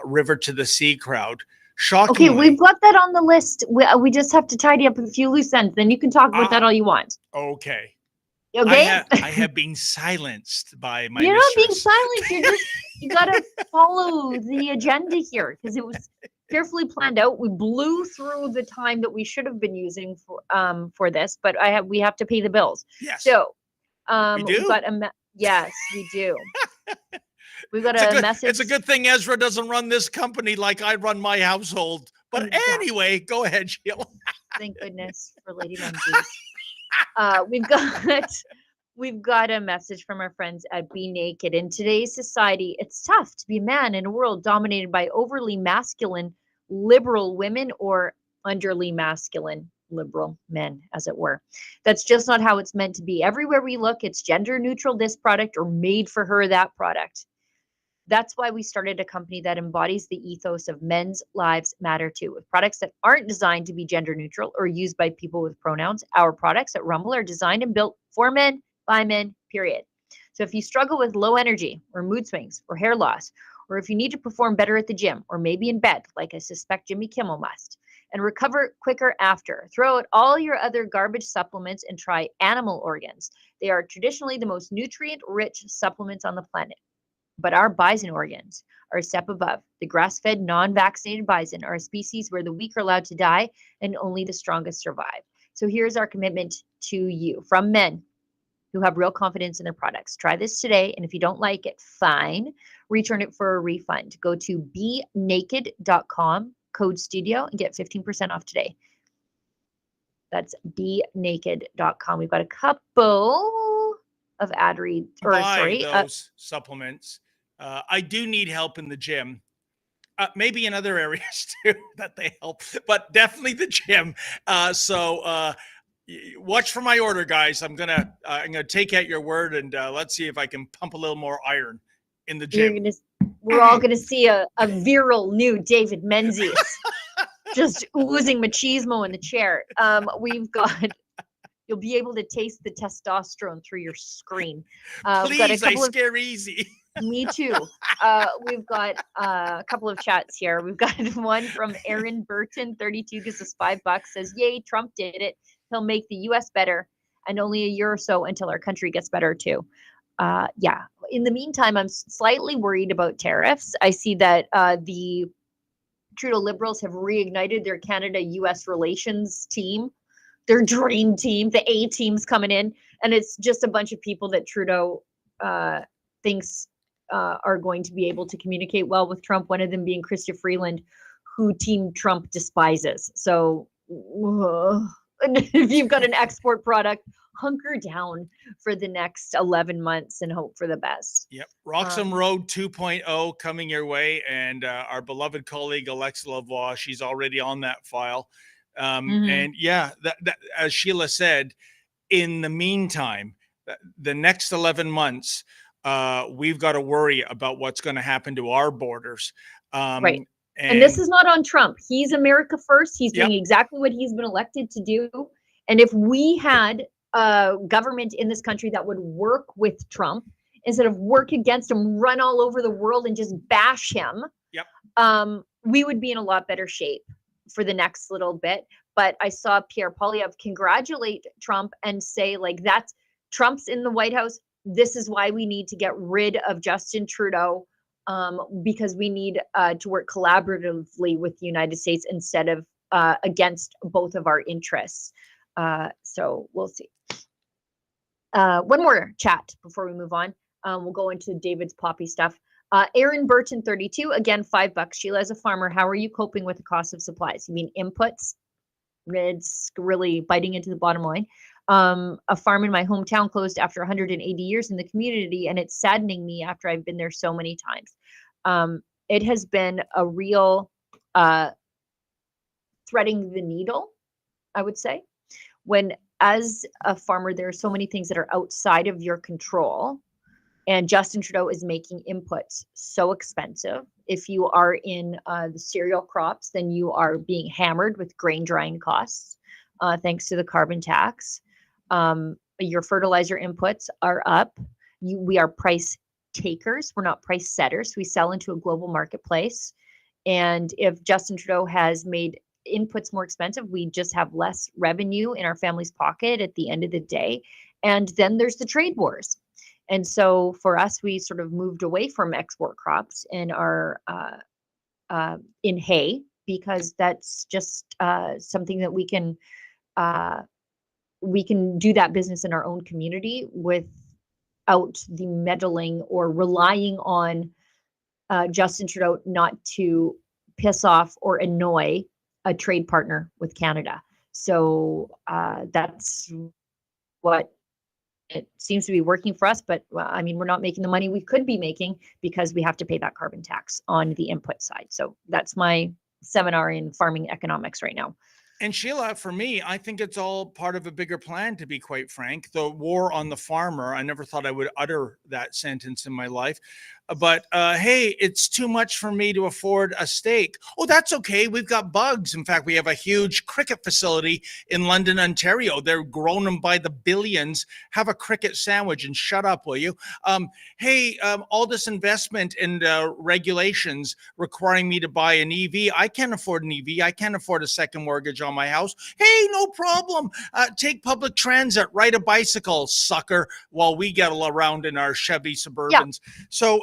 river to the sea crowd. Shockingly. Okay, we've got that on the list. We just have to tidy up a few loose ends. Then you can talk about that all you want. Okay. Okay. I have been silenced by my You're mistress. not being silenced. You gotta follow the agenda here because it was carefully planned out. We blew through the time that we should have been using for this, but we have to pay the bills. Yes. So we do? we've got yes, we do. We've got a message. It's a good thing Ezra doesn't run this company like I run my household. But Exactly. Anyway, go ahead, Sheila. Thank goodness for Lady Menzies. We've got a message from our friends at Be Naked. In today's society, it's tough to be a man in a world dominated by overly masculine liberal women or underly masculine liberal men, as it were. That's just not how it's meant to be. Everywhere we look, it's gender neutral, this product, or made for her, that product. That's why we started a company that embodies the ethos of men's lives matter too, with products that aren't designed to be gender neutral or used by people with pronouns. Our products at Rumble are designed and built for men, by men, period. So if you struggle with low energy or mood swings or hair loss, or if you need to perform better at the gym or maybe in bed, like I suspect Jimmy Kimmel must, and recover quicker after, throw out all your other garbage supplements and try animal organs. They are traditionally the most nutrient-rich supplements on the planet. But our bison organs are a step above. The grass-fed, non-vaccinated bison are a species where the weak are allowed to die and only the strongest survive. So here's our commitment to you from men who have real confidence in their products. Try this today, and if you don't like it, fine. Return it for a refund. Go to benaked.com, code studio, and get 15% off today. That's benaked.com. We've got a couple of ad read, those supplements. I do need help in the gym. Maybe in other areas too that they help, but definitely the gym. So watch for my order, guys. I'm gonna take out your word and let's see if I can pump a little more iron in the gym. We're all gonna see a viral new David Menzies, just oozing machismo in the chair. We've got. You'll be able to taste the testosterone through your screen. Please, I scare easy. Me too. We've got a couple of chats here. We've got one from Aaron Burton, 32, gives us $5, says, yay, Trump did it. He'll make the U.S. better, and only a year or so until our country gets better too. Yeah. In the meantime, I'm slightly worried about tariffs. I see that the Trudeau Liberals have reignited their Canada-U.S. relations team. Their dream team, the A team's coming in, and it's just a bunch of people that Trudeau thinks are going to be able to communicate well with Trump. One of them being Chrystia Freeland, who Team Trump despises. So if you've got an export product, hunker down for the next 11 months and hope for the best. Yep. Roxham Road 2.0 coming your way, and our beloved colleague Alexa Lavoie, she's already on that file. And yeah, that as Sheila said, in the meantime, the next 11 months, we've got to worry about what's going to happen to our borders. Right. And this is not on Trump. He's America first. He's doing exactly what he's been elected to do. And if we had a government in this country that would work with Trump instead of work against him, run all over the world and just bash him, we would be in a lot better shape for the next little bit. But I saw Pierre Poilievre congratulate Trump and say, like, that's Trump's in the White House. This is why we need to get rid of Justin Trudeau, because we need to work collaboratively with the United States instead of against both of our interests. So we'll see. One more chat before we move on. We'll go into David's poppy stuff. Aaron Burton, 32, again, $5. Sheila, as a farmer, how are you coping with the cost of supplies? You mean inputs? It's really biting into the bottom line. A farm in my hometown closed after 180 years in the community, and it's saddening me after I've been there so many times. It has been a real threading the needle, I would say, when as a farmer, there are so many things that are outside of your control. And Justin Trudeau is making inputs so expensive. If you are in the cereal crops, then you are being hammered with grain drying costs, thanks to the carbon tax. Your fertilizer inputs are up. We are price takers. We're not price setters. We sell into a global marketplace. And if Justin Trudeau has made inputs more expensive, we just have less revenue in our family's pocket at the end of the day. And then there's the trade wars. And so for us, we sort of moved away from export crops and are in hay, because that's just something that we can do that business in our own community without the meddling or relying on Justin Trudeau not to piss off or annoy a trade partner with Canada. So that's what it seems to be working for us. But I mean, we're not making the money we could be making because we have to pay that carbon tax on the input side. So that's my seminar in farming economics right now. And Sheila, for me, I think it's all part of a bigger plan, to be quite frank. The war on the farmer, I never thought I would utter that sentence in my life. But hey, it's too much for me to afford a steak. Oh, that's okay. We've got bugs. In fact, we have a huge cricket facility in London, Ontario. They're growing them by the billions. Have a cricket sandwich and shut up, will you? Hey, all this investment and regulations requiring me to buy an EV. I can't afford an EV. I can't afford a second mortgage on my house. Hey, no problem. Take public transit, ride a bicycle, sucker, while we get around in our Chevy Suburbans. Yeah. So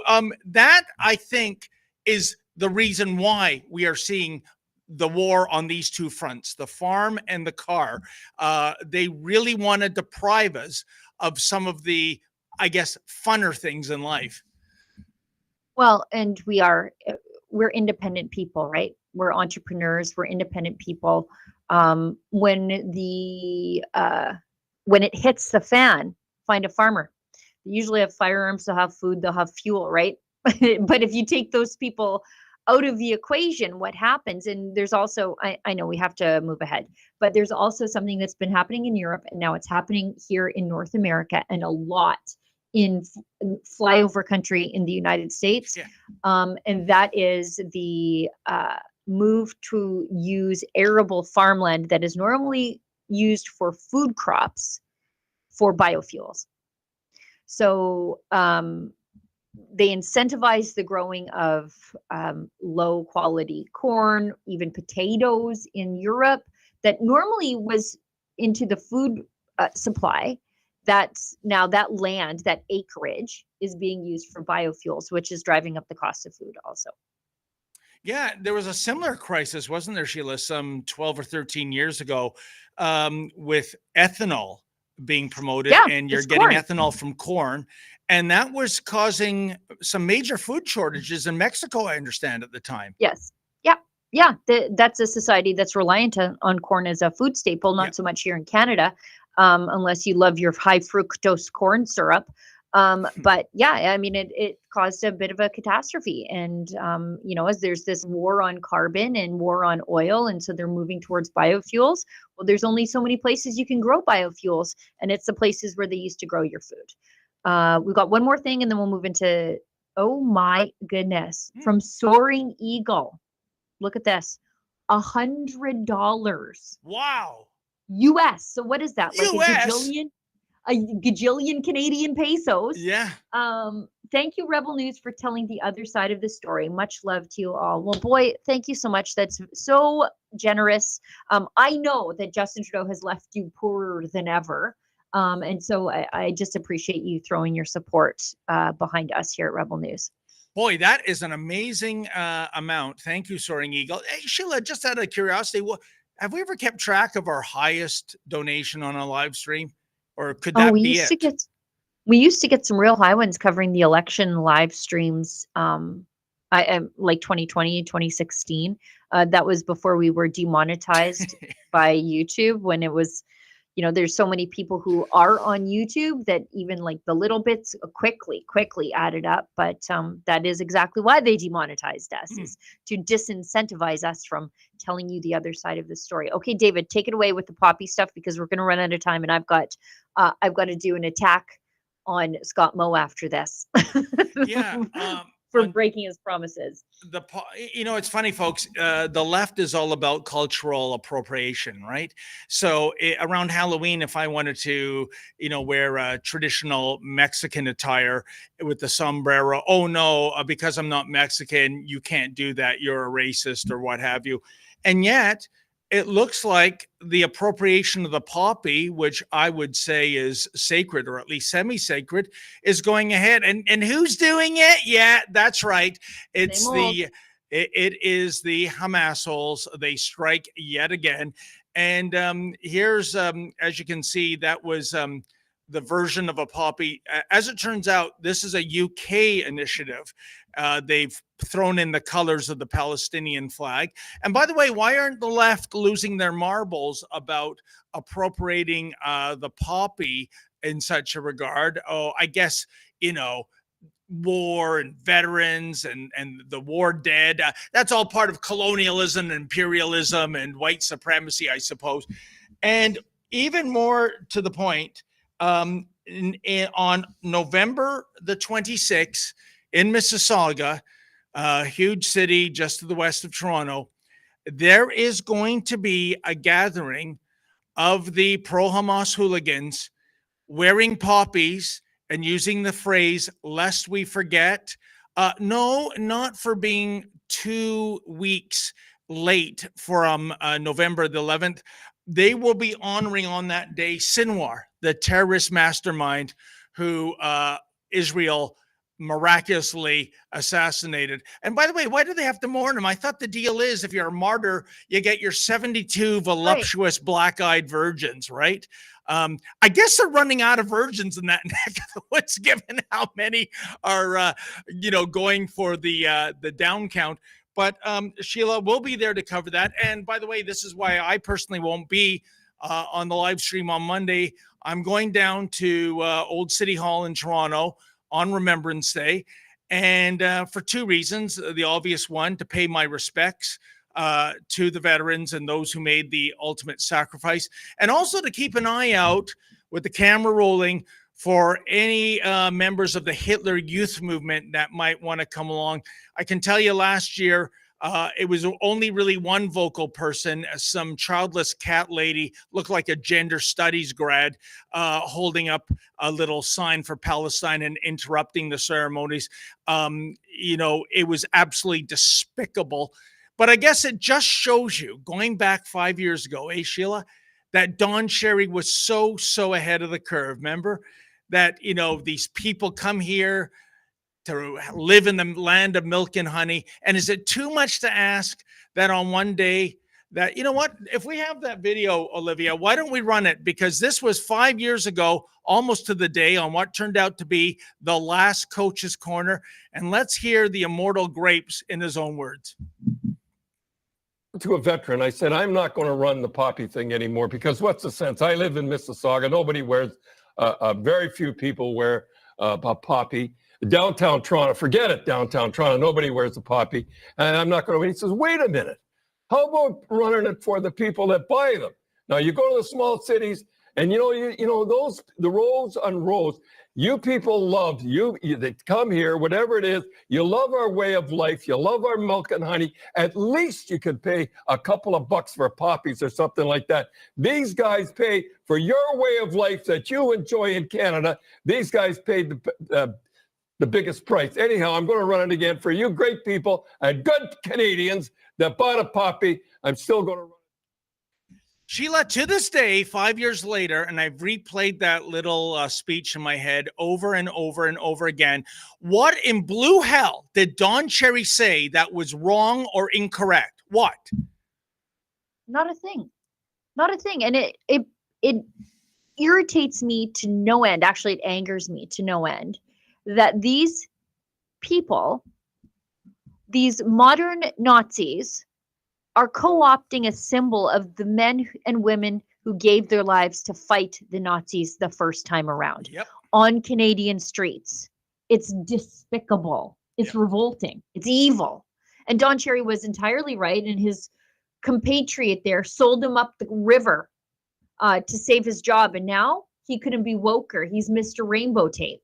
that, I think, is the reason why we are seeing the war on these two fronts, the farm and the car. They really want to deprive us of some of the, I guess, funner things in life. Well, and we're independent people, right? We're entrepreneurs, we're independent people. When it hits the fan, find a farmer. They usually have firearms, they'll have food, they'll have fuel, right? But if you take those people out of the equation, what happens? And there's also, I know we have to move ahead, but there's also something that's been happening in Europe, and now it's happening here in North America, and a lot in flyover country in the United States. Yeah. And that is the move to use arable farmland that is normally used for food crops for biofuels. So they incentivize the growing of low quality corn, even potatoes in Europe that normally was into the food supply. That's now that land, that acreage is being used for biofuels, which is driving up the cost of food also. Yeah, there was a similar crisis, wasn't there, Sheila, some 12 or 13 years ago, with ethanol being promoted, and you're getting ethanol from corn. And that was causing some major food shortages in Mexico, I understand, at the time. Yes. Yeah. That's a society that's reliant on corn as a food staple, not so much here in Canada, unless you love your high fructose corn syrup. But yeah, I mean, it caused a bit of a catastrophe. And, as there's this war on carbon and war on oil, and so they're moving towards biofuels. Well, there's only so many places you can grow biofuels, and it's the places where they used to grow your food. We've got one more thing, and then we'll move into, oh my goodness, from Soaring Eagle. Look at this, $100. Wow. US. So what is that? Like US? a gajillion Canadian pesos. Yeah. Thank you, Rebel News, for telling the other side of the story. Much love to you all. Well, boy, thank you so much. That's so generous. I know that Justin Trudeau has left you poorer than ever. And so I just appreciate you throwing your support behind us here at Rebel News. Boy, that is an amazing amount. Thank you, Soaring Eagle. Hey, Sheila, just out of curiosity, have we ever kept track of our highest donation on a live stream? Or could that be it? We used to get some real high ones covering the election live streams, like 2020, 2016. That was before we were demonetized by YouTube, when it was, there's so many people who are on YouTube that even like the little bits quickly added up. But that is exactly why they demonetized us, is to disincentivize us from telling you the other side of the story. Okay, David, take it away with the poppy stuff, because we're going to run out of time, and I've got to do an attack on Scott Moe after this. Yeah. For breaking his promises. It's funny, folks. The left is all about cultural appropriation, right? So around Halloween, if I wanted to, wear traditional Mexican attire with the sombrero, oh no, because I'm not Mexican, you can't do that. You're a racist or what have you. And yet, it looks like the appropriation of the poppy, which I would say is sacred or at least semi-sacred, is going ahead. And who's doing it? Yeah, that's right. It is the Hamas. They strike yet again. And here's, as you can see, that was the version of a poppy. As it turns out, this is a UK initiative. They've thrown in the colors of the Palestinian flag. And by the way, why aren't the left losing their marbles about appropriating the poppy in such a regard? Oh, I guess, war and veterans and the war dead. That's all part of colonialism, imperialism, and white supremacy, I suppose. And even more to the point, on November the 26th in Mississauga, a huge city just to the west of Toronto, there is going to be a gathering of the pro-Hamas hooligans wearing poppies and using the phrase, lest we forget. No, not for being 2 weeks late from November the 11th. They will be honoring on that day Sinwar, the terrorist mastermind who Israel miraculously assassinated. And by the way, why do they have to mourn him? I thought the deal is if you're a martyr, you get your 72 voluptuous black-eyed virgins, right? I guess they're running out of virgins in that neck of the woods, given how many are, going for the down count. But Sheila will be there to cover that. And by the way, this is why I personally won't be on the live stream on Monday. I'm going down to Old City Hall in Toronto on Remembrance Day, and for two reasons. The obvious one, to pay my respects to the veterans and those who made the ultimate sacrifice, and also to keep an eye out with the camera rolling for any members of the Hitler Youth Movement that might want to come along. I can tell you last year, it was only really one vocal person, some childless cat lady, looked like a gender studies grad, holding up a little sign for Palestine and interrupting the ceremonies. It was absolutely despicable. But I guess it just shows you, going back 5 years ago, Sheila, that Don Cherry was so ahead of the curve. Remember that, these people come here to live in the land of milk and honey. And is it too much to ask that on one day that, if we have that video, Olivia, why don't we run it? Because this was 5 years ago, almost to the day, on what turned out to be the last Coach's Corner. And let's hear the immortal Grapes in his own words. To a veteran, I said, I'm not going to run the poppy thing anymore, because what's the sense? I live in Mississauga. Nobody wears, very few people wear a poppy. Downtown Toronto, forget it, downtown Toronto, nobody wears a poppy. And I'm not going to, he says, wait a minute. How about running it for the people that buy them? Now you go to the small cities and those, the rows on rows, you people love, they come here, whatever it is, you love our way of life, you love our milk and honey. At least you could pay a couple of bucks for poppies or something like that. These guys pay for your way of life that you enjoy in Canada. These guys paid the biggest price. Anyhow, I'm going to run it again for you great people and good Canadians that bought a poppy. I'm still going to run it. Sheila, to this day, 5 years later, and I've replayed that little speech in my head over and over and over again. What in blue hell did Don Cherry say that was wrong or incorrect? What? Not a thing. Not a thing. And it irritates me to no end. Actually, it angers me to no end that these people, these modern Nazis, are co-opting a symbol of the men and women who gave their lives to fight the Nazis the first time around on Canadian streets. It's despicable. It's revolting. It's evil. And Don Cherry was entirely right. And his compatriot there sold him up the river to save his job. And now he couldn't be woker. He's Mr. Rainbow Tape.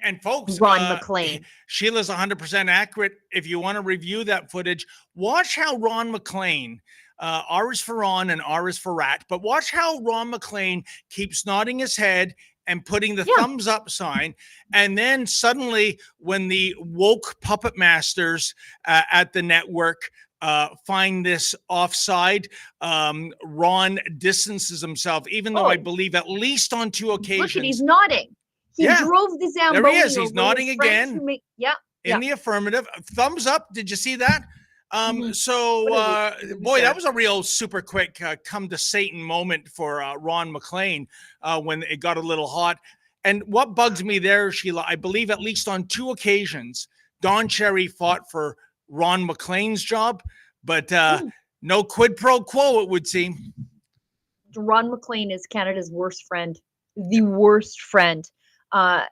And folks, Ron MacLean. Sheila's 100% accurate. If you want to review that footage, watch how Ron MacLean, R is for Ron and R is for Rat, but watch how Ron MacLean keeps nodding his head and putting the thumbs up sign. And then suddenly when the woke puppet masters at the network find this offside, Ron distances himself, even though I believe at least on 2 occasions. Look, he's nodding. He drove the Zamboni. There he is. He's nodding again. In the affirmative. Thumbs up. Did you see that? So, boy, that was a real super quick come to Satan moment for Ron MacLean when it got a little hot. And what bugs me there, Sheila, I believe at least on 2 occasions, Don Cherry fought for Ron MacLean's job, but no quid pro quo, it would seem. Ron MacLean is Canada's worst friend, the worst friend.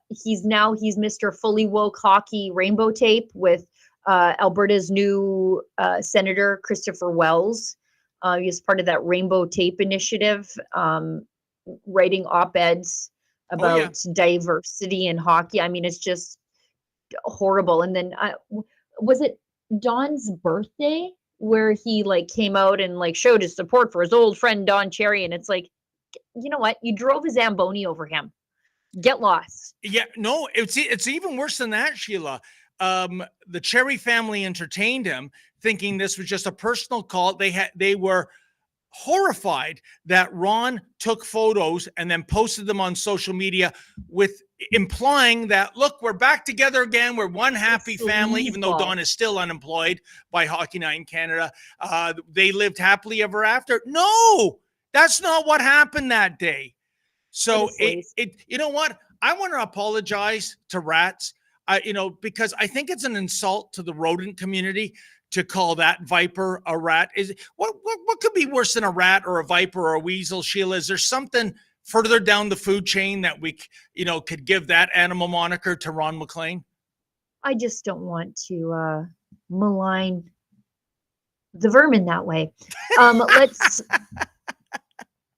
He's Mr. Fully Woke Hockey Rainbow Tape with Alberta's new Senator Christopher Wells. He's part of that Rainbow Tape initiative, writing op-eds about diversity in hockey. I mean, it's just horrible. And then was it Don's birthday where he came out and showed his support for his old friend Don Cherry? And it's like, you know what? You drove a Zamboni over him. Get lost. Yeah, no, it's even worse than that, Sheila. The Cherry family entertained him, thinking this was just a personal call. They were horrified that Ron took photos and then posted them on social media, with implying that, look, we're back together again. We're one happy family, even though Don is still unemployed by Hockey Night in Canada. They lived happily ever after. No, that's not what happened that day. So you know what? I want to apologize to Rats, because I think it's an insult to the rodent community to call that viper a rat. What could be worse than a rat or a viper or a weasel, Sheila? Is there something further down the food chain that we, could give that animal moniker to Ron MacLean? I just don't want to malign the vermin that way.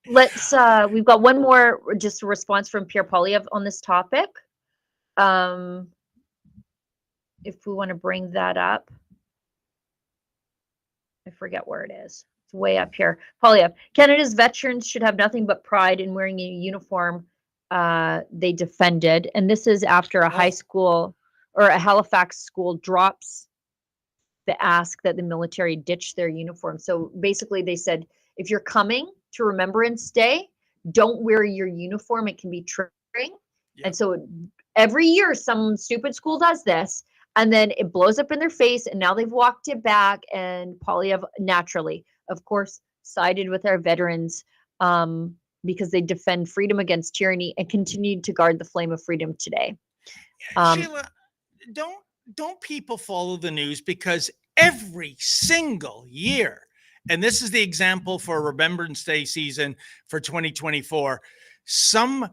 We've got one more, just a response from Pierre Poilievre on this topic. If we want to bring that up, I forget where it is. It's way up here. Poilievre, Canada's veterans should have nothing but pride in wearing a uniform they defended. And this is after a high school or a Halifax school drops the ask that the military ditch their uniform. So basically they said, if you're coming to Remembrance Day, don't wear your uniform. It can be triggering. Yeah. And so every year some stupid school does this, and then it blows up in their face, and now they've walked it back. And Poilievre, naturally, of course, sided with our veterans because they defend freedom against tyranny and continued to guard the flame of freedom today. Sheila, don't people follow the news? Because every single year, and this is the example for Remembrance Day season for 2024, some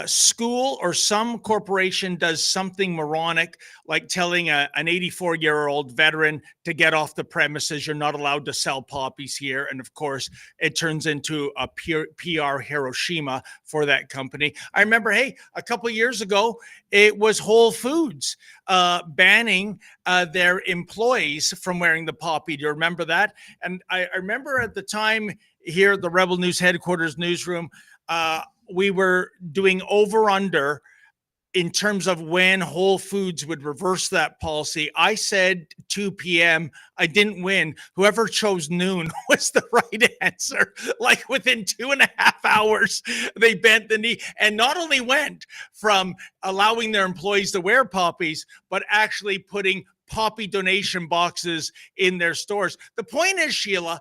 school or some corporation does something moronic, like telling an 84-year-old veteran to get off the premises. You're not allowed to sell poppies here. And of course, it turns into a PR Hiroshima for that company. I remember, a couple of years ago, it was Whole Foods banning their employees from wearing the poppy. Do you remember that? And I remember at the time here at the Rebel News headquarters newsroom, we were doing over-under in terms of when Whole Foods would reverse that policy. I said 2 p.m. I didn't win. Whoever chose noon was the right answer. Like within 2.5 hours, they bent the knee and not only went from allowing their employees to wear poppies, but actually putting poppy donation boxes in their stores. The point is, Sheila,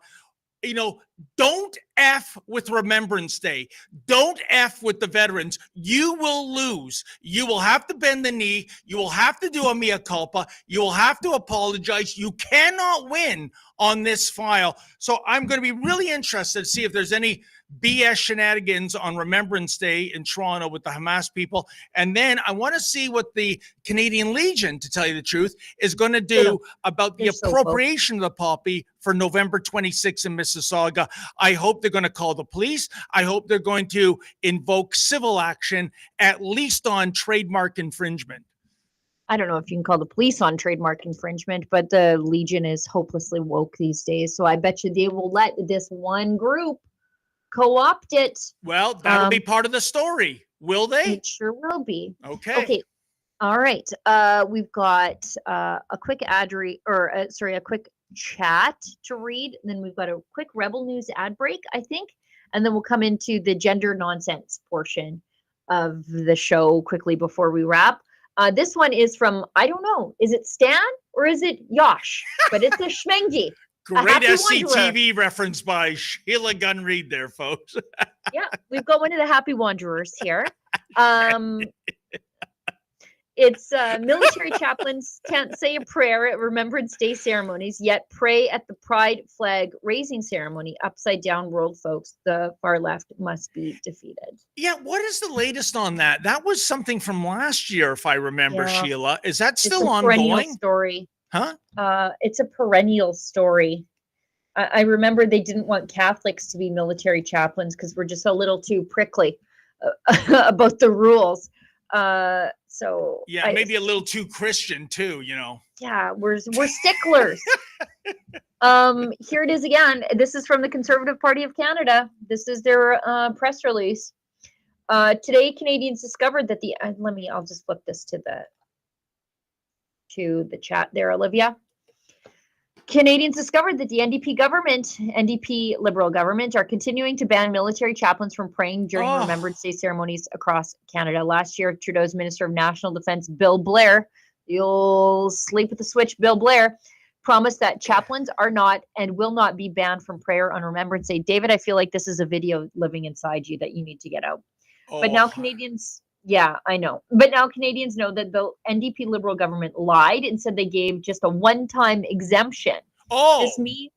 don't F with Remembrance Day. Don't F with the veterans. You will lose. You will have to bend the knee. You will have to do a mea culpa. You will have to apologize. You cannot win on this file. So I'm going to be really interested to see if there's any BS shenanigans on Remembrance Day in Toronto with the Hamas people. And then I want to see what the Canadian Legion, to tell you the truth, is going to do about the appropriation of the poppy for November 26th in Mississauga. America. I hope they're going to call the police. I hope they're going to invoke civil action, at least on trademark infringement. I don't know if you can call the police on trademark infringement, but the Legion is hopelessly woke these days. So I bet you they will let this one group co-opt it. Well, that'll be part of the story. Will they? It sure will be. Okay. Okay. All right. We've got a quick a quick chat to read. And then we've got a quick Rebel News ad break, I think. And then we'll come into the gender nonsense portion of the show quickly before we wrap. This one is from, I don't know, is it Stan or is it Yosh? But it's a Schmengi. Great SCTV reference by Sheila Gunn Reid there, folks. Yeah, we've got one of the Happy Wanderers here. It's military chaplains can't say a prayer at Remembrance Day ceremonies, yet pray at the pride flag raising ceremony. Upside down world, folks. The far left must be defeated. Yeah, what is the latest on that? That was something from last year, if I remember, Yeah. Sheila. Is that It's still a perennial ongoing? story. Huh? It's a perennial story. I remember they didn't want Catholics to be military chaplains because we're just a little too prickly about the rules. So Yeah, maybe a little too Christian too, you know. Yeah, we're sticklers. Here it is again. This is from the Conservative Party of Canada. This is their press release. Today, Canadians discovered that the I'll just flip this to the chat there, Olivia. Canadians discovered that the NDP Liberal government, are continuing to ban military chaplains from praying during Remembrance Day ceremonies across Canada. Last year, Trudeau's Minister of National Defence, Bill Blair, the old sleep at the switch, Bill Blair, promised that chaplains are not and will not be banned from prayer on Remembrance Day. David, I feel like this is a video living inside you that you need to get out. But now Canadians... Yeah, I know. But now Canadians know that the NDP Liberal government lied and said they gave just a one-time exemption. This means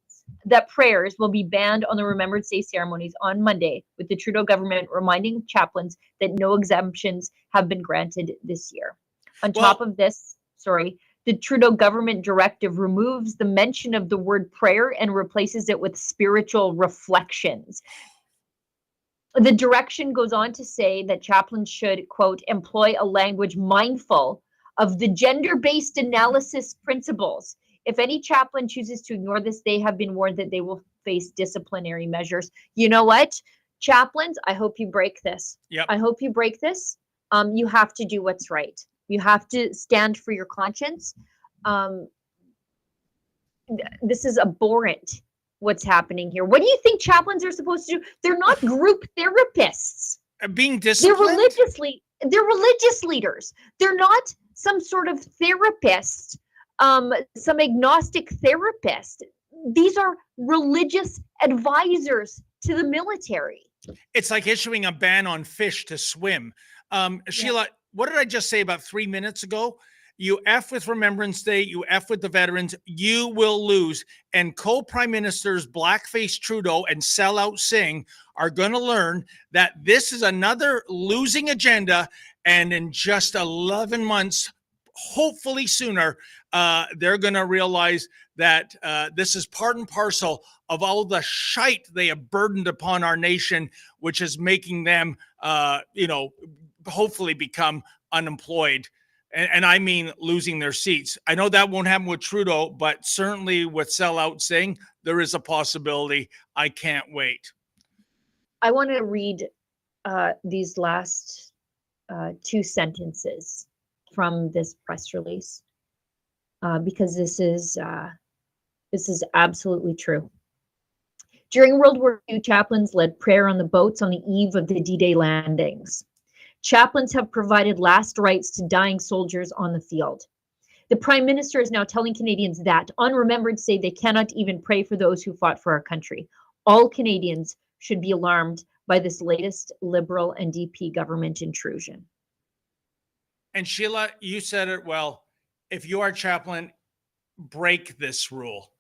that prayers will be banned on the Remembrance Day ceremonies on Monday, with the Trudeau government reminding chaplains that no exemptions have been granted this year. On top of this, the Trudeau government directive removes the mention of the word prayer and replaces it with spiritual reflections. The direction goes on to say that chaplains should, quote, employ a language mindful of the gender-based analysis principles. If any chaplain chooses to ignore this, they have been warned that they will face disciplinary measures. You know what? Chaplains, I hope you break this. Yep. I hope you break this. You have to do what's right. You have to stand for your conscience. This is abhorrent. What's happening here? What do you think chaplains are supposed to do? They're not group therapists. Being disciplined? They're religious leaders. They're not some sort of therapist, some agnostic therapist. These are religious advisors to the military. It's like issuing a ban on fish to swim. Sheila, what did I just say about 3 minutes ago? You F with Remembrance Day, you F with the veterans, you will lose. And co-prime ministers Blackface Trudeau and Sellout Singh are going to learn that this is another losing agenda. And in just 11 months, hopefully sooner, they're going to realize that this is part and parcel of all the shite they have burdened upon our nation, which is making them, hopefully become unemployed. And I mean losing their seats. I know that won't happen with Trudeau, but certainly with Sellout Singh, there is a possibility. I can't wait. I want to read these last two sentences from this press release because this is absolutely true. During World War II, chaplains led prayer on the boats on the eve of the D-Day landings. Chaplains have provided last rites to dying soldiers on the field. The Prime Minister is now telling Canadians that on Remembrance Day, they cannot even pray for those who fought for our country. All Canadians should be alarmed by this latest Liberal and DP government intrusion. And Sheila, you said it well. If you are chaplain, break this rule.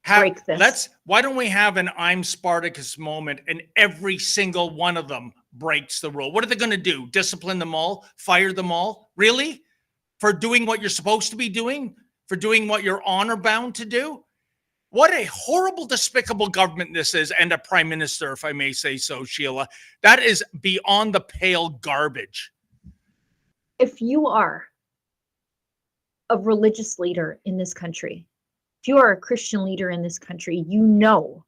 Break this. Why don't we have an I'm Spartacus moment and every single one of them breaks the rule? What are they going to do? Discipline them all? Fire them all? Really? For doing what you're supposed to be doing? For doing what you're honor bound to do? What a horrible, despicable government this is, and a prime minister, if I may say so, Sheila. That is beyond the pale garbage. If you are a religious leader in this country, if you are a Christian leader in this country, you know,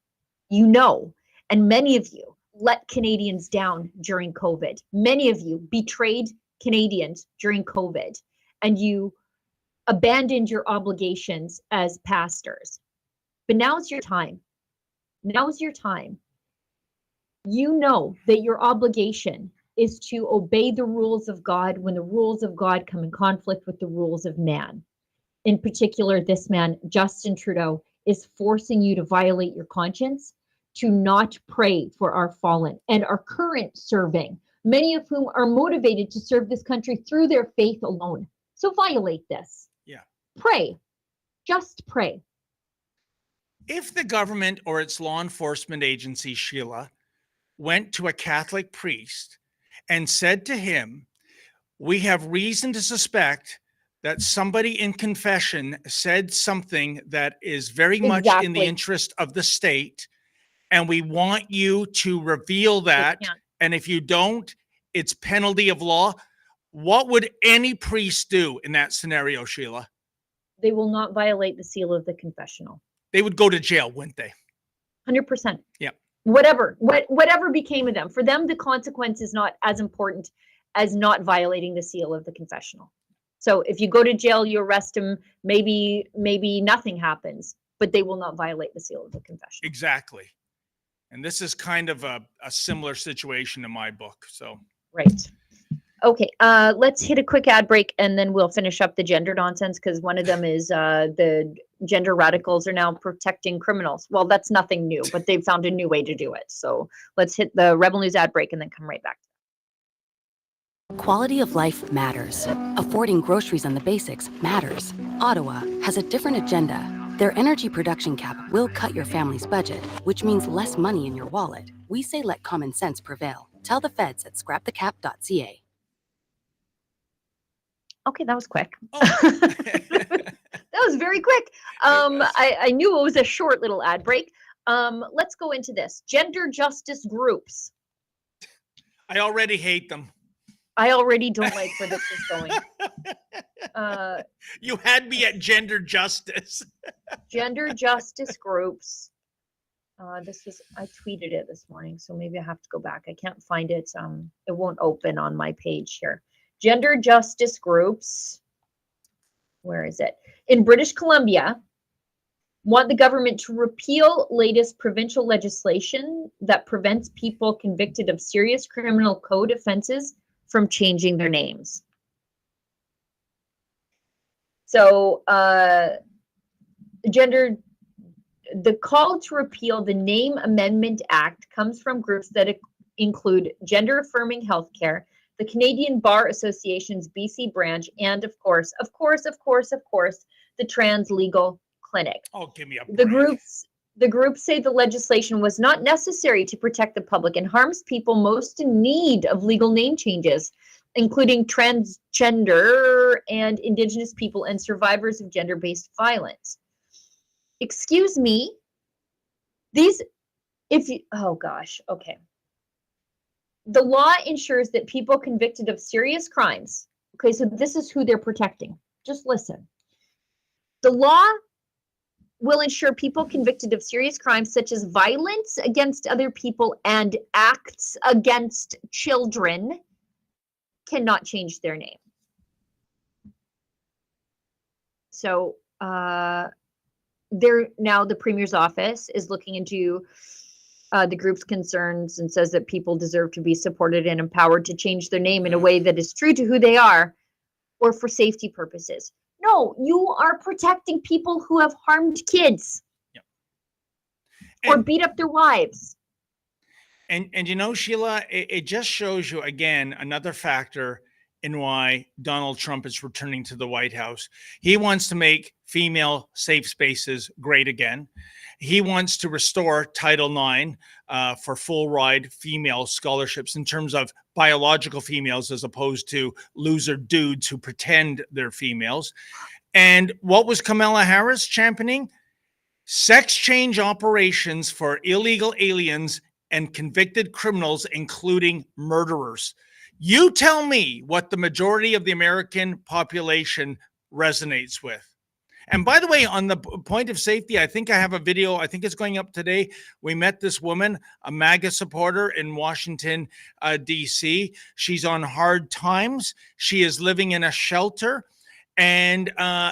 and many of you let Canadians down during COVID. Many of you betrayed Canadians during COVID, and you abandoned your obligations as pastors. But now's your time. Now's your time. You know that your obligation is to obey the rules of God when the rules of God come in conflict with the rules of man. In particular, this man, Justin Trudeau, is forcing you to violate your conscience, to not pray for our fallen and our current serving, many of whom are motivated to serve this country through their faith alone. So violate this. Yeah. Pray. Just pray. If the government or its law enforcement agency, Sheila, went to a Catholic priest and said to him, we have reason to suspect that somebody in confession said something that is very much in the interest of the state, and we want you to reveal that, and if you don't, it's penalty of law. What would any priest do in that scenario, Sheila? They will not violate the seal of the confessional. They would go to jail, wouldn't they? 100%. Yeah. Whatever became of them. For them, the consequence is not as important as not violating the seal of the confessional. So if you go to jail, you arrest them, maybe nothing happens, but they will not violate the seal of the confessional. Exactly. And this is kind of a similar situation in my book. So right. Okay, let's hit a quick ad break and then we'll finish up the gender nonsense, because one of them is the gender radicals are now protecting criminals. Well, that's nothing new, but they've found a new way to do it. So let's hit the Rebel News ad break and then come right back. Quality of life matters. Affording groceries and the basics matters. Ottawa has a different agenda. Their energy production cap will cut your family's budget, which means less money in your wallet. We say let common sense prevail. Tell the feds at scrapthecap.ca. Okay, that was quick. That was very quick. I knew it was a short little ad break. Let's go into this. Gender justice groups. I already hate them. I already don't like where this is going. You had me at gender justice. Gender justice groups. I tweeted it this morning, so maybe I have to go back. I can't find it. It won't open on my page here. Gender justice groups, where is it? In British Columbia, want the government to repeal latest provincial legislation that prevents people convicted of serious criminal code offenses from changing their names. So the call to repeal the Name Amendment Act comes from groups that include Gender Affirming Healthcare, the Canadian Bar Association's BC branch, and of course, the Trans Legal Clinic. Oh, give me a break. The groups say the legislation was not necessary to protect the public and harms people most in need of legal name changes, including transgender and Indigenous people and survivors of gender-based violence. Excuse me, oh gosh, okay. The law ensures that people convicted of serious crimes, okay, so this is who they're protecting. Just listen. The law will ensure people convicted of serious crimes such as violence against other people and acts against children cannot change their name. So now the Premier's office is looking into the group's concerns and says that people deserve to be supported and empowered to change their name in a way that is true to who they are or for safety purposes. No, you are protecting people who have harmed kids. Yep. Or beat up their wives. And you know, Sheila, it just shows you again another factor in why Donald Trump is returning to the White House. He wants to make female safe spaces great again. He wants to restore Title IX for full ride female scholarships in terms of biological females as opposed to loser dudes who pretend they're females. And what was Kamala Harris championing? sex change operations for illegal aliens and convicted criminals, including murderers. You tell me what the majority of the American population resonates with. And by the way, on the point of safety, I think I have a video. I think it's going up today. We met this woman, a MAGA supporter in Washington, D.C. She's on hard times. She is living in a shelter. And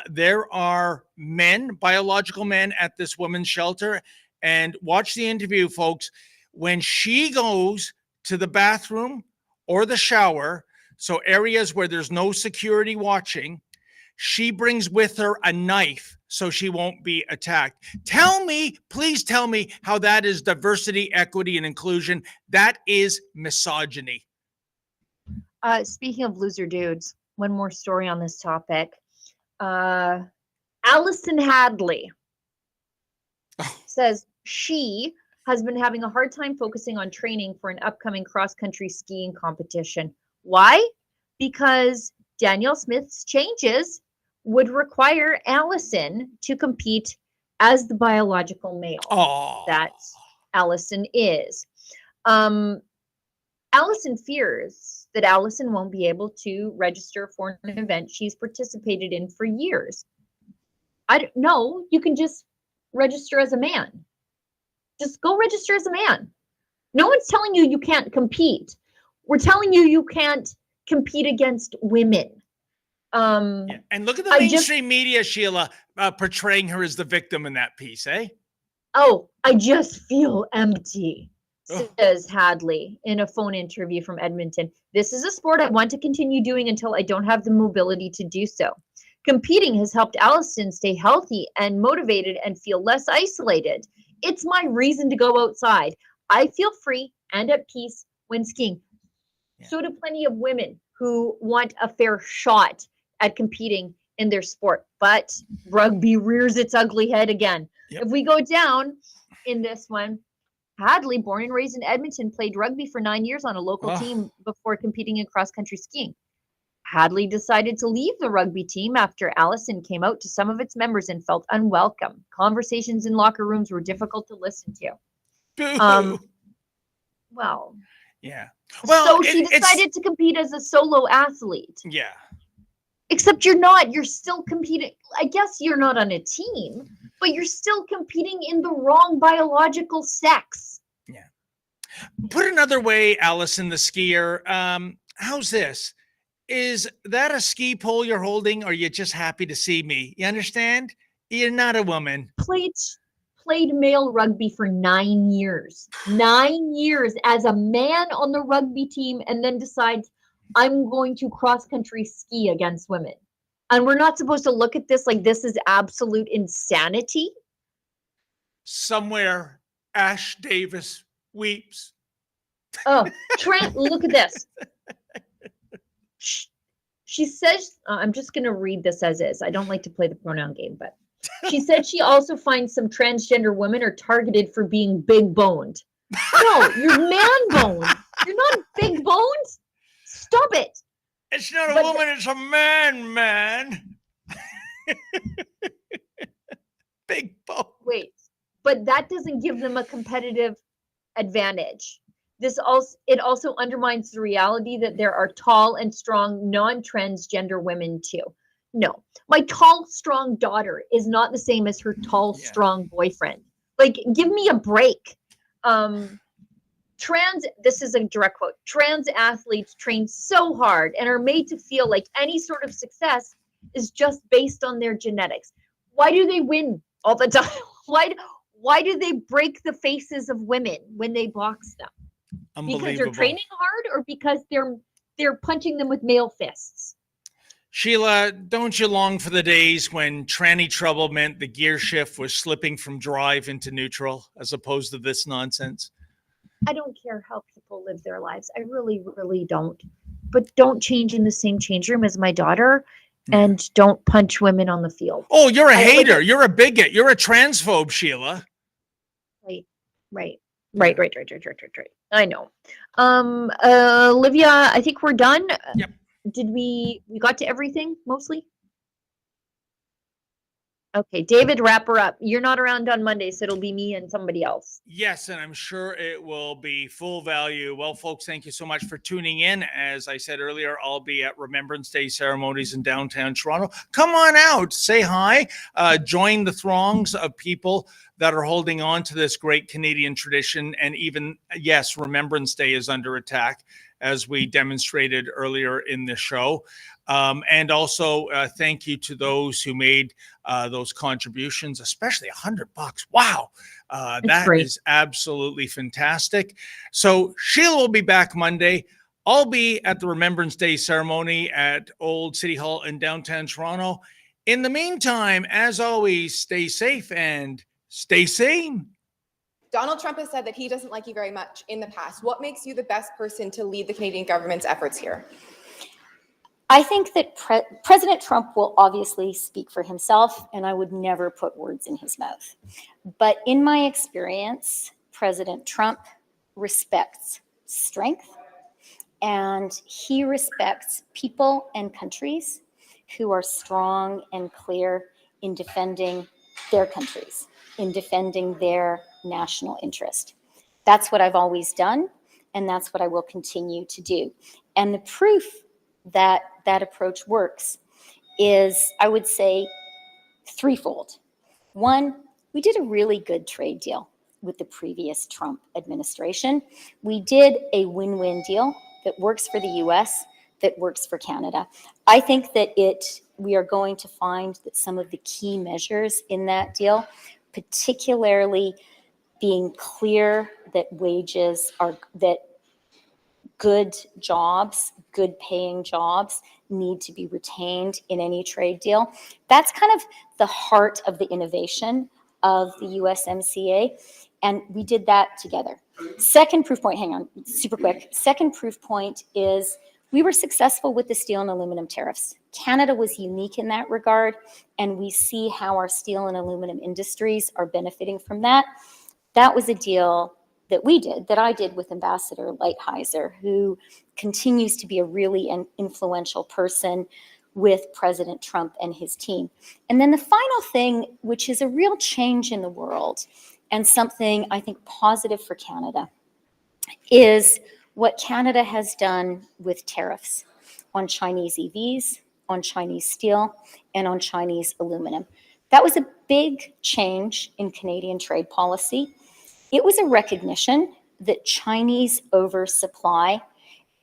there are men, biological men, at this woman's shelter. And watch the interview, folks. When she goes to the bathroom or the shower, so areas where there's no security watching, she brings with her a knife so she won't be attacked. Tell me, please tell me how that is diversity, equity, and inclusion. That is misogyny. Speaking of loser dudes, one more story on this topic. Allison Hadley says she has been having a hard time focusing on training for an upcoming cross-country skiing competition. Why? Because Danielle Smith's changes would require Allison to compete as the biological male that Allison is. Allison fears that Allison won't be able to register for an event she's participated in for years. I don't know. You can just register as a man. Just go register as a man. No one's telling you you can't compete. We're telling you you can't compete against women. Yeah. And look at the mainstream media, Sheila, portraying her as the victim in that piece, eh? Oh, I just feel empty, says Hadley in a phone interview from Edmonton. This is a sport I want to continue doing until I don't have the mobility to do so. Competing has helped Allison stay healthy and motivated and feel less isolated. It's my reason to go outside. I feel free and at peace when skiing. Yeah. So do plenty of women who want a fair shot at competing in their sport. But rugby rears its ugly head again. Yep. If we go down in this one, Hadley, born and raised in Edmonton, played rugby for 9 years on a local team before competing in cross-country skiing. Hadley decided to leave the rugby team after Allison came out to some of its members and felt unwelcome. Conversations in locker rooms were difficult to listen to. Well, yeah. Well, so she decided to compete as a solo athlete. Yeah. Except you're not. You're still competing. I guess you're not on a team, but you're still competing in the wrong biological sex. Yeah. Put another way, Allison the skier, how's this? Is that a ski pole you're holding, or are you just happy to see me? You understand? You're not a woman. Played male rugby for 9 years. 9 years as a man on the rugby team, and then decides, I'm going to cross-country ski against women. And we're not supposed to look at this like this is absolute insanity? Somewhere, Ash Davis weeps. Oh, Trent, look at this. She says, I'm just going to read this as is. I don't like to play the pronoun game, but she said she also finds some transgender women are targeted for being big boned. No, you're man boned. You're not big boned. Stop it. It's not a woman, it's a man. Big bone. Wait, but that doesn't give them a competitive advantage. It also undermines the reality that there are tall and strong non-transgender women too. No, my tall, strong daughter is not the same as her tall, strong boyfriend. Like, give me a break. This is a direct quote. Trans athletes train so hard and are made to feel like any sort of success is just based on their genetics. Why do they win all the time? Why do they break the faces of women when they box them? Because they're training hard, or because they're punching them with male fists? Sheila, don't you long for the days when tranny trouble meant the gear shift was slipping from drive into neutral as opposed to this nonsense? I don't care how people live their lives. I really, really don't. But don't change in the same change room as my daughter, and don't punch women on the field. Oh, you're a hater. You're a bigot. You're a transphobe, Sheila. Right. I know. Olivia, I think we're done. Yep. Did we got to everything mostly? Okay, David, wrap her up. You're not around on Monday, so it'll be me and somebody else. Yes, and I'm sure it will be full value. Well, folks, thank you so much for tuning in. As I said earlier, I'll be at Remembrance Day ceremonies in downtown Toronto. Come on out, say hi, join the throngs of people that are holding on to this great Canadian tradition. And even, yes, Remembrance Day is under attack, as we demonstrated earlier in the show. And also, thank you to those who made those contributions, especially $100. Wow. That great. is absolutely fantastic. So Sheila will be back Monday. I'll be at the Remembrance Day ceremony at Old City Hall in downtown Toronto. In the meantime, as always, stay safe and stay sane. Donald Trump has said that he doesn't like you very much in the past. What makes you the best person to lead the Canadian government's efforts here? I think that President Trump will obviously speak for himself, and I would never put words in his mouth. But in my experience, President Trump respects strength, and he respects people and countries who are strong and clear in defending their countries, in defending their national interest. That's what I've always done, and that's what I will continue to do. And the proof that that approach works is, I would say, threefold. One, we did a really good trade deal with the previous Trump administration. We did a win-win deal that works for the US, that works for Canada. I think that we are going to find that some of the key measures in that deal, particularly being clear that wages are, that good jobs, good paying jobs need to be retained in any trade deal. That's kind of the heart of the innovation of the USMCA. And we did that together. Second proof point, hang on, super quick. Second proof point is we were successful with the steel and aluminum tariffs. Canada was unique in that regard, and we see how our steel and aluminum industries are benefiting from that. That was a deal that we did, that I did with Ambassador Lighthizer, who continues to be a really influential person with President Trump and his team. And then the final thing, which is a real change in the world and something I think positive for Canada, is what Canada has done with tariffs on Chinese EVs, on Chinese steel, and on Chinese aluminum. That was a big change in Canadian trade policy. It was a recognition that Chinese oversupply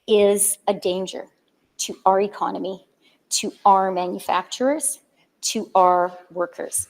is a danger to our economy, to our manufacturers, to our workers.